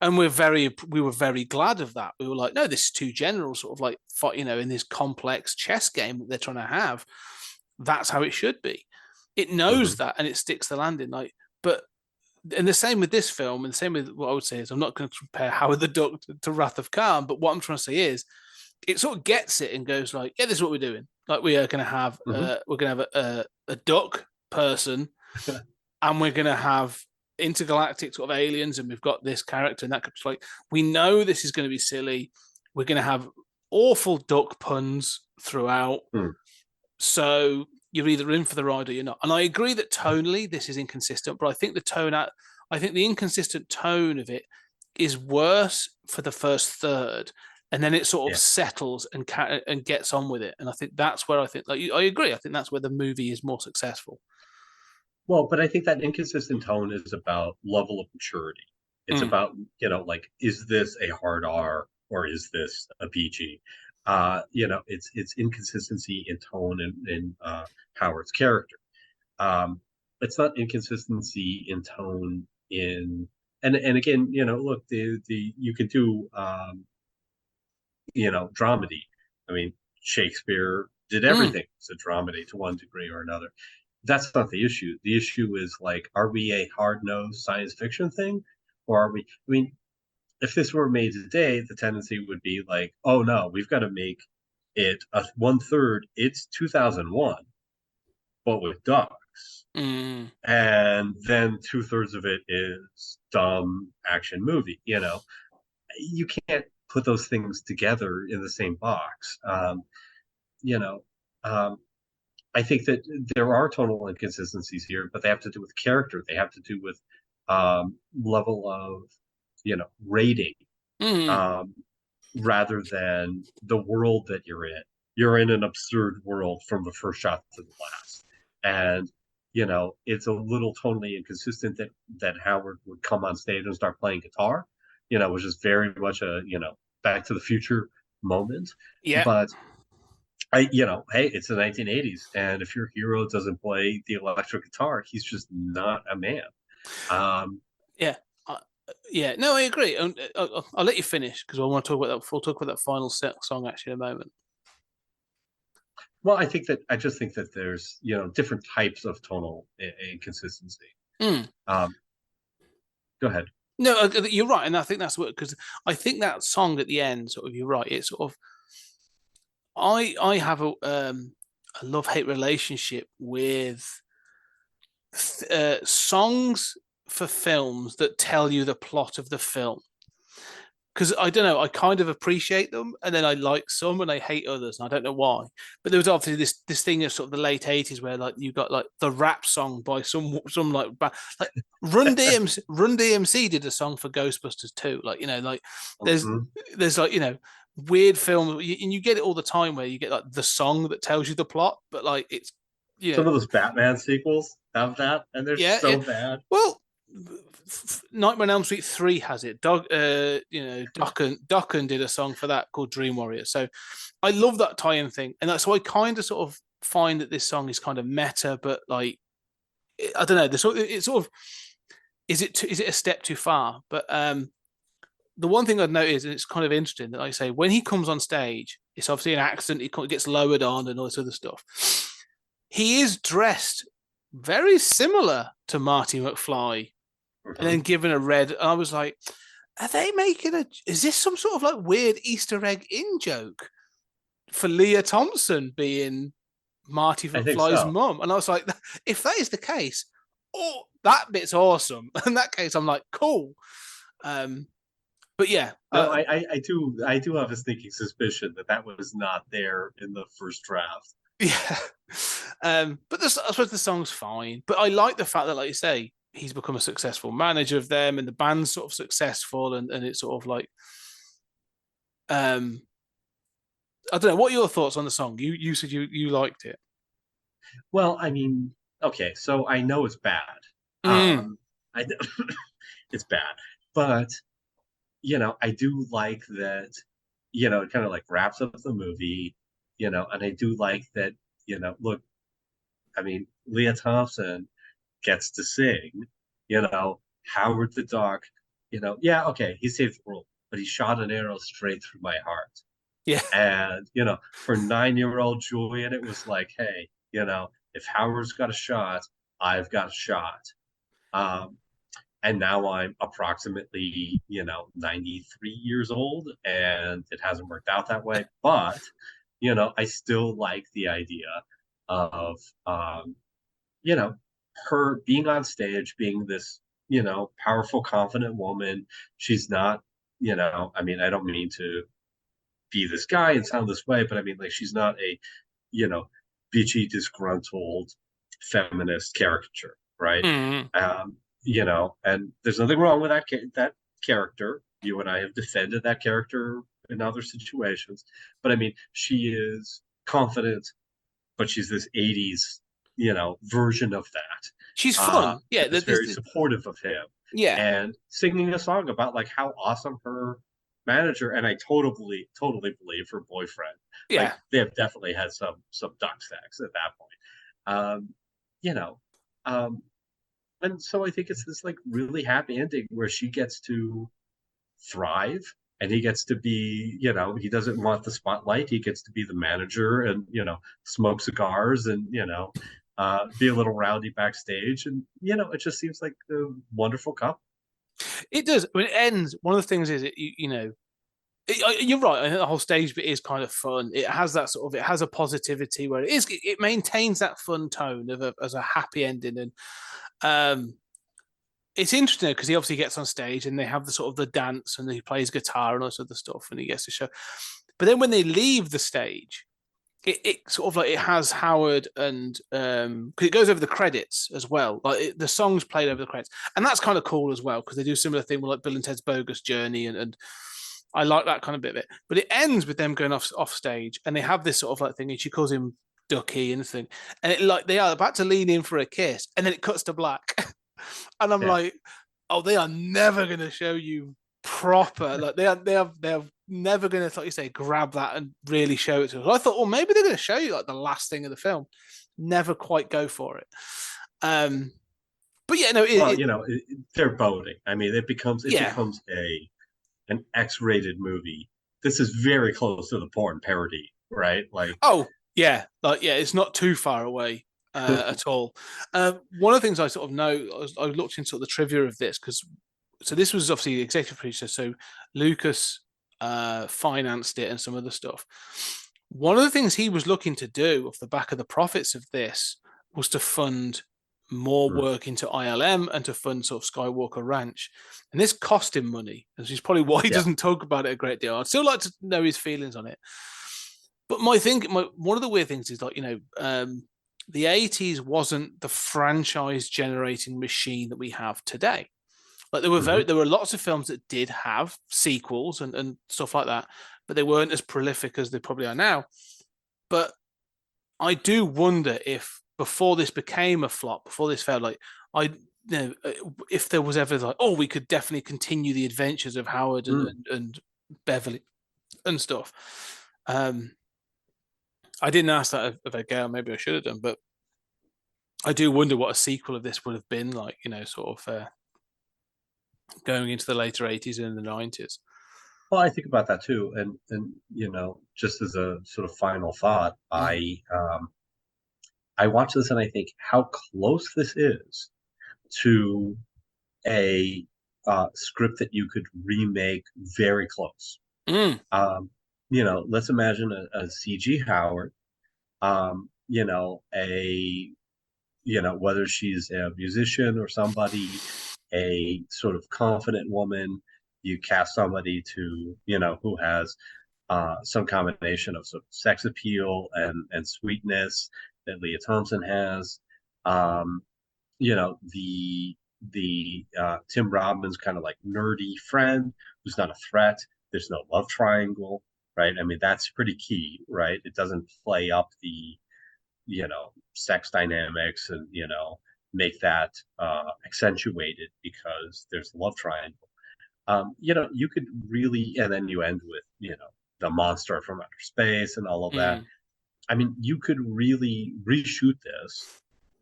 S5: And we were very glad of that. We were like, no, this is two generals sort of like fight, in this complex chess game that they're trying to have. That's how it should be. It knows that and it sticks the landing. But and the same with this film, and the same with what I would say is I'm not going to compare Howard the Duck to Wrath of Khan, but what I'm trying to say is it sort of gets it and goes like, yeah, this is what we're doing. Like we are going to have a duck person, and we're going to have intergalactic sort of aliens, and we've got this character, and that comes like we know this is going to be silly. We're going to have awful duck puns throughout. So you're either in for the ride or you're not. And I agree that tonally this is inconsistent, but I think the inconsistent tone of it is worse for the first third, and then it sort of settles and gets on with it. And I think that's where I agree. I think that's where the movie is more successful.
S6: Well, but I think that inconsistent tone is about level of maturity. It's about, like, is this a hard R or is this a PG? It's inconsistency in tone and in Howard's character. It's not inconsistency in tone in and again, look, the you could do dramedy. I mean, Shakespeare did everything as a dramedy to one degree or another. That's not the issue. The issue is like, are we a hard-nosed science fiction thing, or are we? I mean, if this were made today, the tendency would be like, oh no, we've got to make it a 1/3. It's 2001, but with ducks, and then 2/3 of it is dumb action movie. You can't put those things together in the same box. I think that there are tonal inconsistencies here, but they have to do with character. They have to do with level of, rating, rather than the world that you're in. You're in an absurd world from the first shot to the last. And, it's a little tonally inconsistent that Howard would come on stage and start playing guitar, which is very much a, Back to the Future moment.
S5: Yeah.
S6: But hey, it's the 1980s, and if your hero doesn't play the electric guitar, he's just not a man.
S5: No, I agree. I'll let you finish because I want to talk about that. We'll talk about that final song actually in a moment.
S6: Well, I just think that there's different types of tonal inconsistency. Go ahead.
S5: No, you're right, and I think that's what, because I think that song at the end, sort of, you're right. It's sort of, I have a love-hate relationship with songs for films that tell you the plot of the film. Because I don't know, I kind of appreciate them, and then I like some and I hate others, and I don't know why. But there was obviously this thing of sort of the late 80s where like you got like the rap song by some like Run DMC did a song for Ghostbusters too. Like, there's like, weird films, and you get it all the time where you get like the song that tells you the plot, but like it's
S6: some of those Batman sequels have that, and they're so bad.
S5: Well, Nightmare on Elm Street 3 has it. Dokken did a song for that called Dream Warrior. So I love that tie-in thing, and so I kind of sort of find that this song is kind of meta, but like I don't know. It's sort of is it a step too far? But the one thing I'd noticed, and it's kind of interesting, that I say when he comes on stage, it's obviously an accent. He gets lowered on and all this other stuff. He is dressed very similar to Marty McFly, and then given a red. And I was like, are they making is this some sort of like weird Easter egg in joke for Leah Thompson being Marty McFly's mum? And I was like, if that is the case, that bit's awesome. In that case, I'm like, cool. But yeah,
S6: I do have a sneaking suspicion that was not there in the first draft.
S5: Yeah, but I suppose the song's fine. But I like the fact that, like you say, he's become a successful manager of them, and the band's sort of successful, and it's sort of like, I don't know. What are your thoughts on the song? You said you liked it.
S6: Well, I mean, okay, so I know it's bad. It's bad, but I do like that. It kind of like wraps up the movie. And I do like that. Look, I mean, Leah Thompson gets to sing. Howard the Duck. Okay, he saved the world, but he shot an arrow straight through my heart.
S5: Yeah.
S6: And for 9-year-old Julian, it was like, hey, if Howard's got a shot, I've got a shot. Um, and now I'm approximately, 93 years old, and it hasn't worked out that way. But, I still like the idea of, you know, her being on stage, being this, powerful, confident woman. She's not, I mean, I don't mean to be this guy and sound this way, but I mean, like, she's not a, you know, bitchy, disgruntled feminist caricature, right?
S5: Mm.
S6: And there's nothing wrong with that character. You and I have defended that character in other situations, but I mean, she is confident, but she's this 80s, version of that.
S5: She's fun. Yeah,
S6: That's very supportive of him
S5: yeah,
S6: and singing a song about like how awesome her manager, and I totally believe her boyfriend. Like,
S5: yeah.
S6: they have definitely had some duck sex at that point. You know, um, and so I think it's this like really happy ending where she gets to thrive, and he gets to be, he doesn't want the spotlight. He gets to be the manager and, smoke cigars and, be a little rowdy backstage. And, it just seems like a wonderful couple.
S5: It does. When it ends, one of the things is, you're right. I think the whole stage bit is kind of fun. It has that sort of, it has a positivity where it maintains that fun tone as a happy ending. And it's interesting because he obviously gets on stage and they have the sort of the dance and he plays guitar and all this other stuff and he gets to show. But then when they leave the stage, it sort of like it has Howard and because it goes over the credits as well. Like the songs played over the credits, and that's kind of cool as well because they do a similar thing with like Bill and Ted's Bogus Journey, and I like that kind of bit of it. But it ends with them going off stage, and they have this sort of like thing, and she calls him Ducky and thing, and it like they are about to lean in for a kiss, and then it cuts to black, and I'm
S6: Yeah.
S5: like, oh, they are never going to show you proper. Like they are never going to, like you say, grab that and really show it to us. I thought, well, maybe they're going to show you like the last thing of the film. Never quite go for it. But yeah, no,
S6: Well, they're boating. I mean, it
S5: yeah.
S6: becomes an X-rated movie. This is very close to the porn parody, right? Like,
S5: Oh yeah, like yeah, it's not too far away at all. One of the things I sort of know, I looked into sort of the trivia of this because so this was obviously the executive producer, so Lucas financed it and some other stuff. One of the things he was looking to do off the back of the profits of this was to fund more work into ILM and to fund sort of Skywalker Ranch. And this cost him money, which is probably why he
S6: yeah.
S5: doesn't talk about it a great deal. I'd still like to know his feelings on it. But one of the weird things is like, the 80s wasn't the franchise generating machine that we have today. Like there were lots of films that did have sequels and stuff like that, but they weren't as prolific as they probably are now. But I do wonder if before this became a flop, before this failed, like if there was ever like, oh, we could definitely continue the adventures of Howard and Beverly and stuff. I didn't ask that of a girl. Maybe I should have done, but I do wonder what a sequel of this would have been like. Sort of going into the later 80s and the 90s.
S6: Well, I think about that too, and just as a sort of final thought, I watch this and I think how close this is to a script that you could remake very close.
S5: Mm.
S6: Let's imagine a CG Howard, whether she's a musician or somebody, a sort of confident woman. You cast somebody to, who has some combination of sort of sex appeal and sweetness that Leah Thompson has. The Tim Robbins kind of like nerdy friend who's not a threat. There's no love triangle, right? I mean, that's pretty key, right? It doesn't play up the sex dynamics and make that accentuated because there's a love triangle. You could really, and then you end with the monster from outer space and all of that. I mean, you could really reshoot this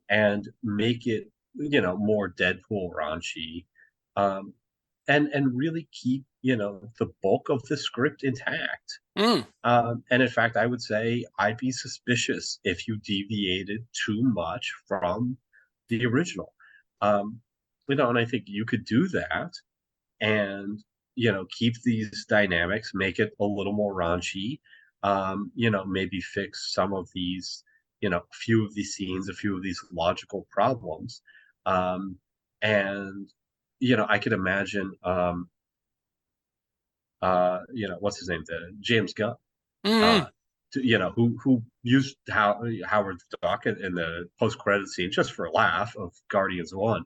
S6: and make it more Deadpool raunchy. and really keep the bulk of the script intact.
S5: Mm.
S6: And in fact, I would say I'd be suspicious if you deviated too much from the original. Um, and I think you could do that and keep these dynamics, make it a little more raunchy. Maybe fix some of these, a few of these scenes, a few of these logical problems. And I could imagine what's his name? The James Gunn,
S5: Mm.
S6: uh, who used Howard the Duck in the post credit scene just for a laugh of Guardians One,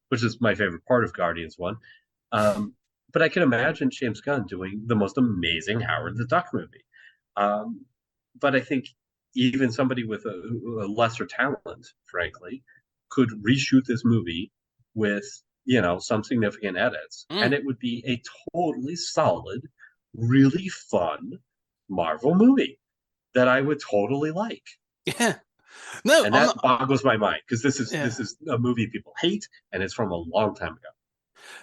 S6: which is my favorite part of Guardians One. Um, but I can imagine James Gunn doing the most amazing Howard the Duck movie. Um, but I think even somebody with a lesser talent, frankly, could reshoot this movie with some significant edits, and
S5: Mm.
S6: it would be a totally solid, really fun Marvel movie that I would totally like.
S5: Yeah. No,
S6: And
S5: I'm
S6: that
S5: not.
S6: boggles my mind because this is
S5: Yeah.
S6: this is a movie people hate, and it's from a long time ago.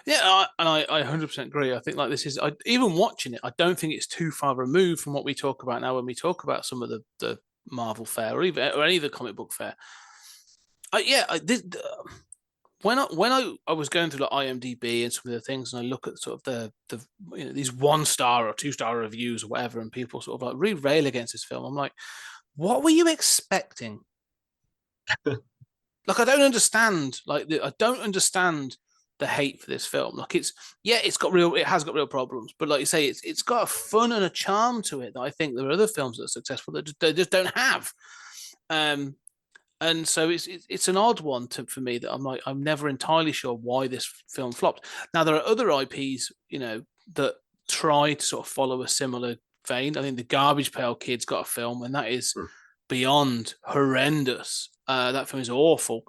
S5: Yeah, I 100% agree. I think like this is even watching it, I don't think it's too far removed from what we talk about now when we talk about some of the Marvel fare or any of the comic book fare. When I was going through like IMDb and some of the things, and I look at sort of the these 1 star or 2 star reviews or whatever, and people sort of like really rail against this film. I'm like, what were you expecting? Like, I don't understand. I don't understand the hate for this film. Like, it has got real problems, but like you say, it's got a fun and a charm to it that I think there are other films that are successful that they just don't have. Um, and so it's an odd one for me that I'm never entirely sure why this film flopped. Now there are other IPs, that try to sort of follow a similar vein. I think the Garbage Pail Kids got a film, and that is
S6: Mm.
S5: beyond horrendous. That film is awful,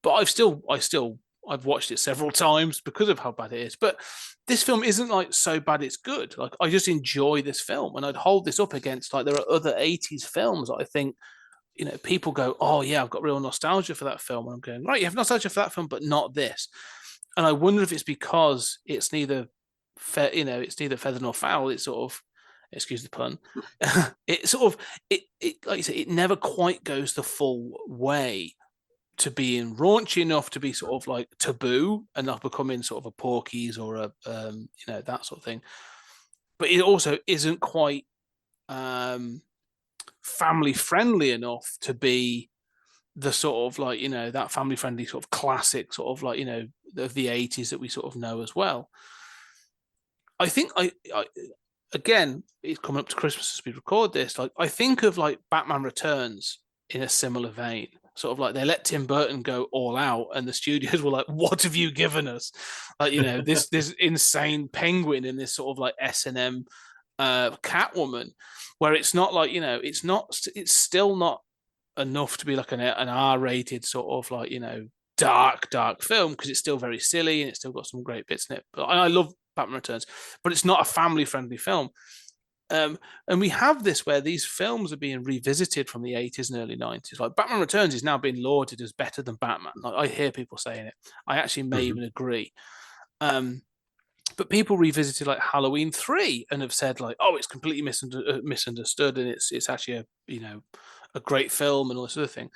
S5: but I've watched it several times because of how bad it is. But this film isn't like so bad it's good. Like, I just enjoy this film, and I'd hold this up against like there are other '80s films that I think people go, oh yeah, I've got real nostalgia for that film, and I'm going, right, you have nostalgia for that film, but not this. And I wonder if it's because it's neither it's neither feather nor foul. It's sort of, excuse the pun, it sort of it like you say, it never quite goes the full way to being raunchy enough to be sort of like taboo and not becoming sort of a Porky's or a that sort of thing. But it also isn't quite family friendly enough to be the sort of like that family friendly sort of classic sort of like of the '80s that we sort of know as well. I think I again, it's coming up to Christmas as we record this. Like, I think of like Batman Returns in a similar vein. Sort of like they let Tim Burton go all out, and the studios were like, "What have you given us?" Like, this insane penguin and this sort of like S&M Catwoman, where it's not like it's still not enough to be like an R-rated sort of like dark film, because it's still very silly and it's still got some great bits in it. But I love Batman Returns, but it's not a family friendly film. And we have this where these films are being revisited from the '80s and early '90s. Like Batman Returns is now being lauded as better than Batman. Like, I hear people saying it. I actually may even agree. But people revisited like Halloween 3 and have said like, oh, it's completely misunderstood, and it's actually a great film and all this other thing.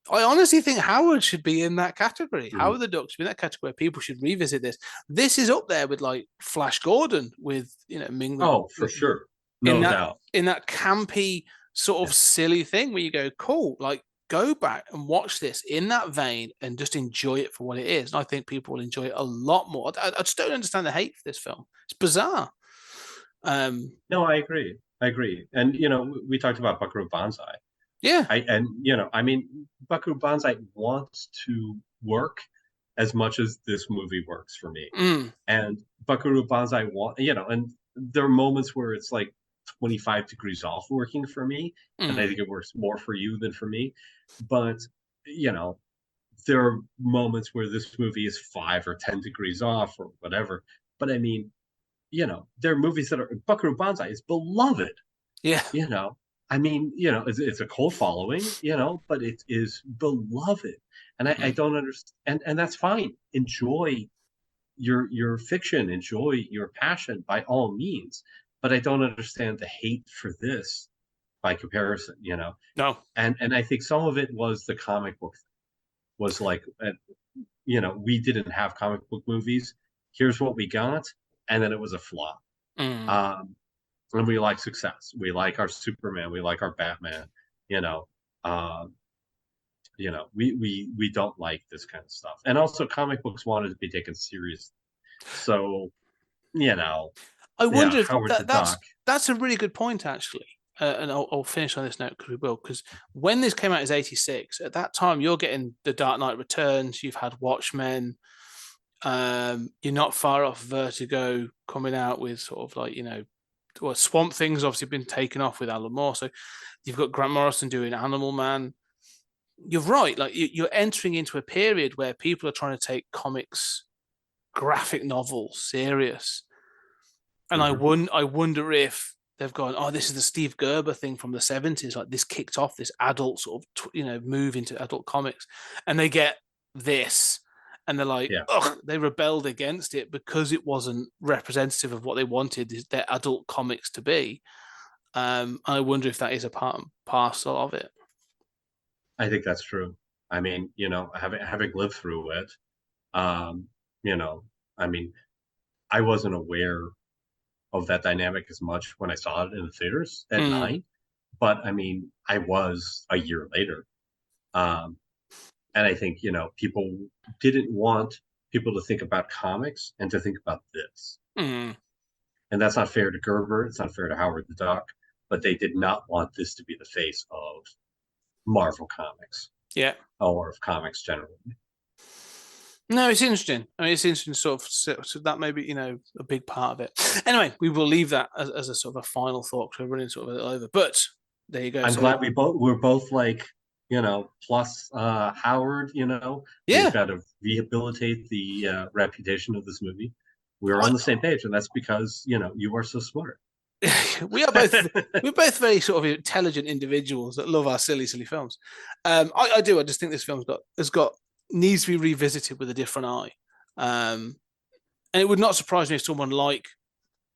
S5: I honestly think Howard should be in that category.
S6: Mm.
S5: Howard the Duck should be in that category where people should revisit this. This is up there with like Flash Gordon with Ming
S6: Oh, for sure.
S5: in
S6: No
S5: that
S6: doubt.
S5: in that campy sort of silly thing where you go, cool, like go back and watch this in that vein and just enjoy it for what it is. And I think people will enjoy it a lot more. I just don't understand the hate for this film. It's bizarre.
S6: No, I agree. I agree. And we talked about Buckaroo Banzai.
S5: Yeah.
S6: I mean, Buckaroo Banzai wants to work as much as this movie works for me.
S5: Mm.
S6: And Buckaroo Banzai and there are moments where it's like 25 degrees off working for me, and I think it works more for you than for me. But there are moments where this movie is 5 or 10 degrees off or whatever. But I mean, there are movies that are Buckaroo Banzai is beloved.
S5: Yeah.
S6: I mean, it's a cult following, but it is beloved. And I don't understand. And that's fine. Enjoy your fiction, enjoy your passion by all means, but I don't understand the hate for this by comparison,
S5: No.
S6: and I think some of it was the comic book was like, we didn't have comic book movies. Here's what we got, and then it was a flop.
S5: Mm.
S6: And we like success. We like our Superman. We like our Batman. Uh, we don't like this kind of stuff. And also, comic books wanted to be taken seriously. So,
S5: I wonder if
S6: Howard the Duck.
S5: that's a really good point, actually. And I'll finish on this note because we will. Because when this came out as '86, at that time you're getting The Dark Knight Returns. You've had Watchmen. You're not far off Vertigo coming out with sort of like well, Swamp Thing's obviously been taken off with Alan Moore. So you've got Grant Morrison doing Animal Man. You're right. Like you're entering into a period where people are trying to take comics, graphic novels serious. And I wonder if they've gone, oh, this is the Steve Gerber thing from the 70s. Like this kicked off this adult sort of, move into adult comics. And they get this and they're like, ugh, they rebelled against it because it wasn't representative of what they wanted their adult comics to be. I wonder if that is a part and parcel of it.
S6: I think that's true. I mean, having lived through it, I mean, I wasn't aware of that dynamic as much when I saw it in the theaters at night. But I mean, I was a year later. And I think, people didn't want people to think about comics and to think about this. And that's not fair to Gerber. It's not fair to Howard the Duck. But they did not want this to be the face of Marvel Comics.
S5: Yeah.
S6: Or of comics generally.
S5: No, it's interesting. I mean, it's interesting so that may be, a big part of it. Anyway, we will leave that as a sort of a final thought because we're running sort of a little over. But there you go.
S6: I'm glad we're both like, plus Howard,
S5: Yeah.
S6: We've got to rehabilitate the reputation of this movie. We're on the same page, and that's because, you are so smart.
S5: we're both very sort of intelligent individuals that love our silly films. I do. I just think this film's needs to be revisited with a different eye. And it would not surprise me if someone like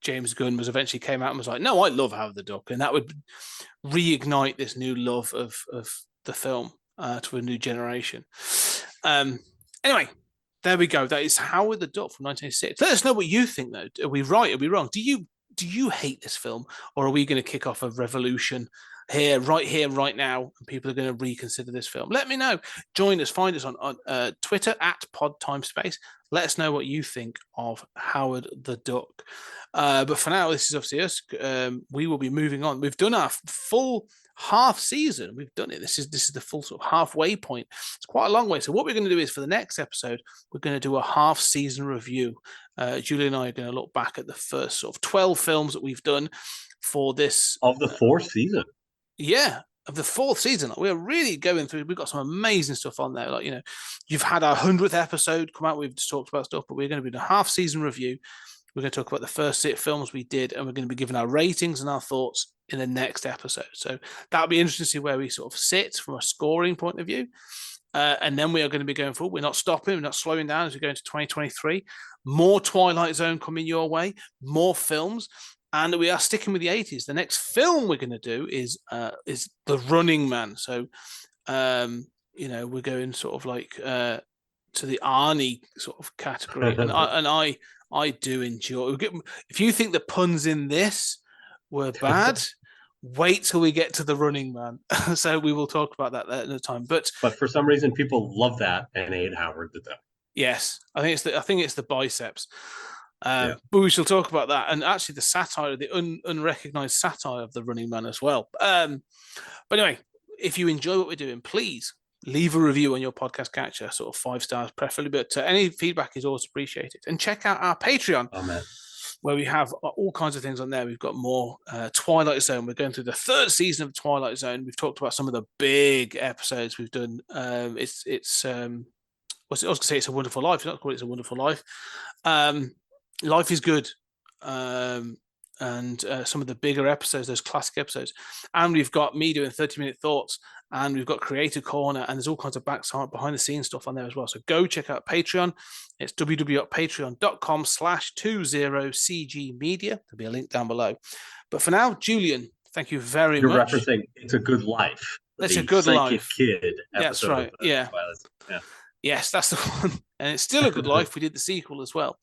S5: James Gunn was eventually came out and was like, no, I love Howard the Duck. And that would reignite this new love of the film to a new generation. Anyway, there we go. That is Howard the Duck from 1986. Let us know what you think, though. Are we right? Are we wrong? Do you hate this film? Or are we going to kick off a revolution here, right now, and people are going to reconsider this film? Let me know. Join us. Find us on Twitter at PodTimespace. Let us know what you think of Howard the Duck. But for now, this is obviously us. We will be moving on. We've done our full half season. We've done it. This is the full sort of halfway point. It's quite a long way. So what we're going to do is for the next episode, we're going to do a half season review. Julian and I are going to look back at the first sort of 12 films that we've done for this.
S6: Of the fourth season.
S5: Yeah, of the fourth season. We're really going through. We've got some amazing stuff on there. Like, you've had our 100th episode come out. We've just talked about stuff, but we're going to be doing a half season review. We're going to talk about the first 6 films we did, and we're going to be giving our ratings and our thoughts in the next episode. So that'll be interesting to see where we sort of sit from a scoring point of view. And then we are going to be going forward. We're not stopping. We're not slowing down as we go into 2023. More Twilight Zone coming your way. More films. And we are sticking with the 80s. The next film we're going to do is The Running Man. So, we're going sort of like to the Arnie sort of category. And I do enjoy. If you think the puns in this were bad, wait till we get to The Running Man. So we will talk about that at another time. But
S6: for some reason, people love that and hate Howard the Duck.
S5: Yes, I think it's the biceps. But we shall talk about that, and actually the satire, the unrecognized satire of The Running Man as well. But anyway, if you enjoy what we're doing, please leave a review on your podcast catcher, sort of 5 stars preferably, but any feedback is always appreciated. And check out our Patreon, where we have all kinds of things on there. We've got more Twilight Zone. We're going through the 3rd season of Twilight Zone. We've talked about some of the big episodes we've done. I was going to say It's a Wonderful Life. It's not called It's a Wonderful Life. Life is Good. And some of the bigger episodes, those classic episodes. And we've got me doing 30-minute thoughts and we've got Creator Corner, and there's all kinds of behind the scenes stuff on there as well. So go check out Patreon. It's www.patreon.com/20cgmedia. There'll be a link down below. But for now, Julian, thank you very
S6: You're
S5: much.
S6: referencing It's a Good Life.
S5: It's
S6: the
S5: a Good
S6: Psychic
S5: Life.
S6: Kid
S5: That's
S6: episode
S5: right.
S6: of the
S5: Yeah.
S6: Twilight. Yeah.
S5: Yes, that's the one. And it's still a good life. We did the sequel as well.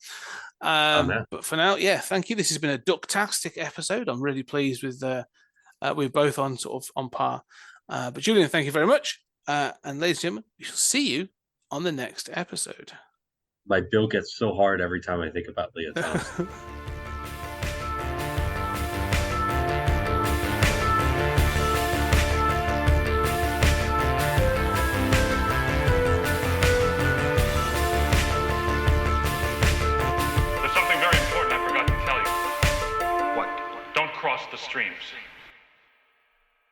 S5: But for now, yeah, thank you. This has been a ducktastic episode. I'm really pleased with we're both on sort of on par. But Julian, thank you very much. And ladies and gentlemen, we shall see you on the next episode.
S6: My bill gets so hard every time I think about Leah Thompson.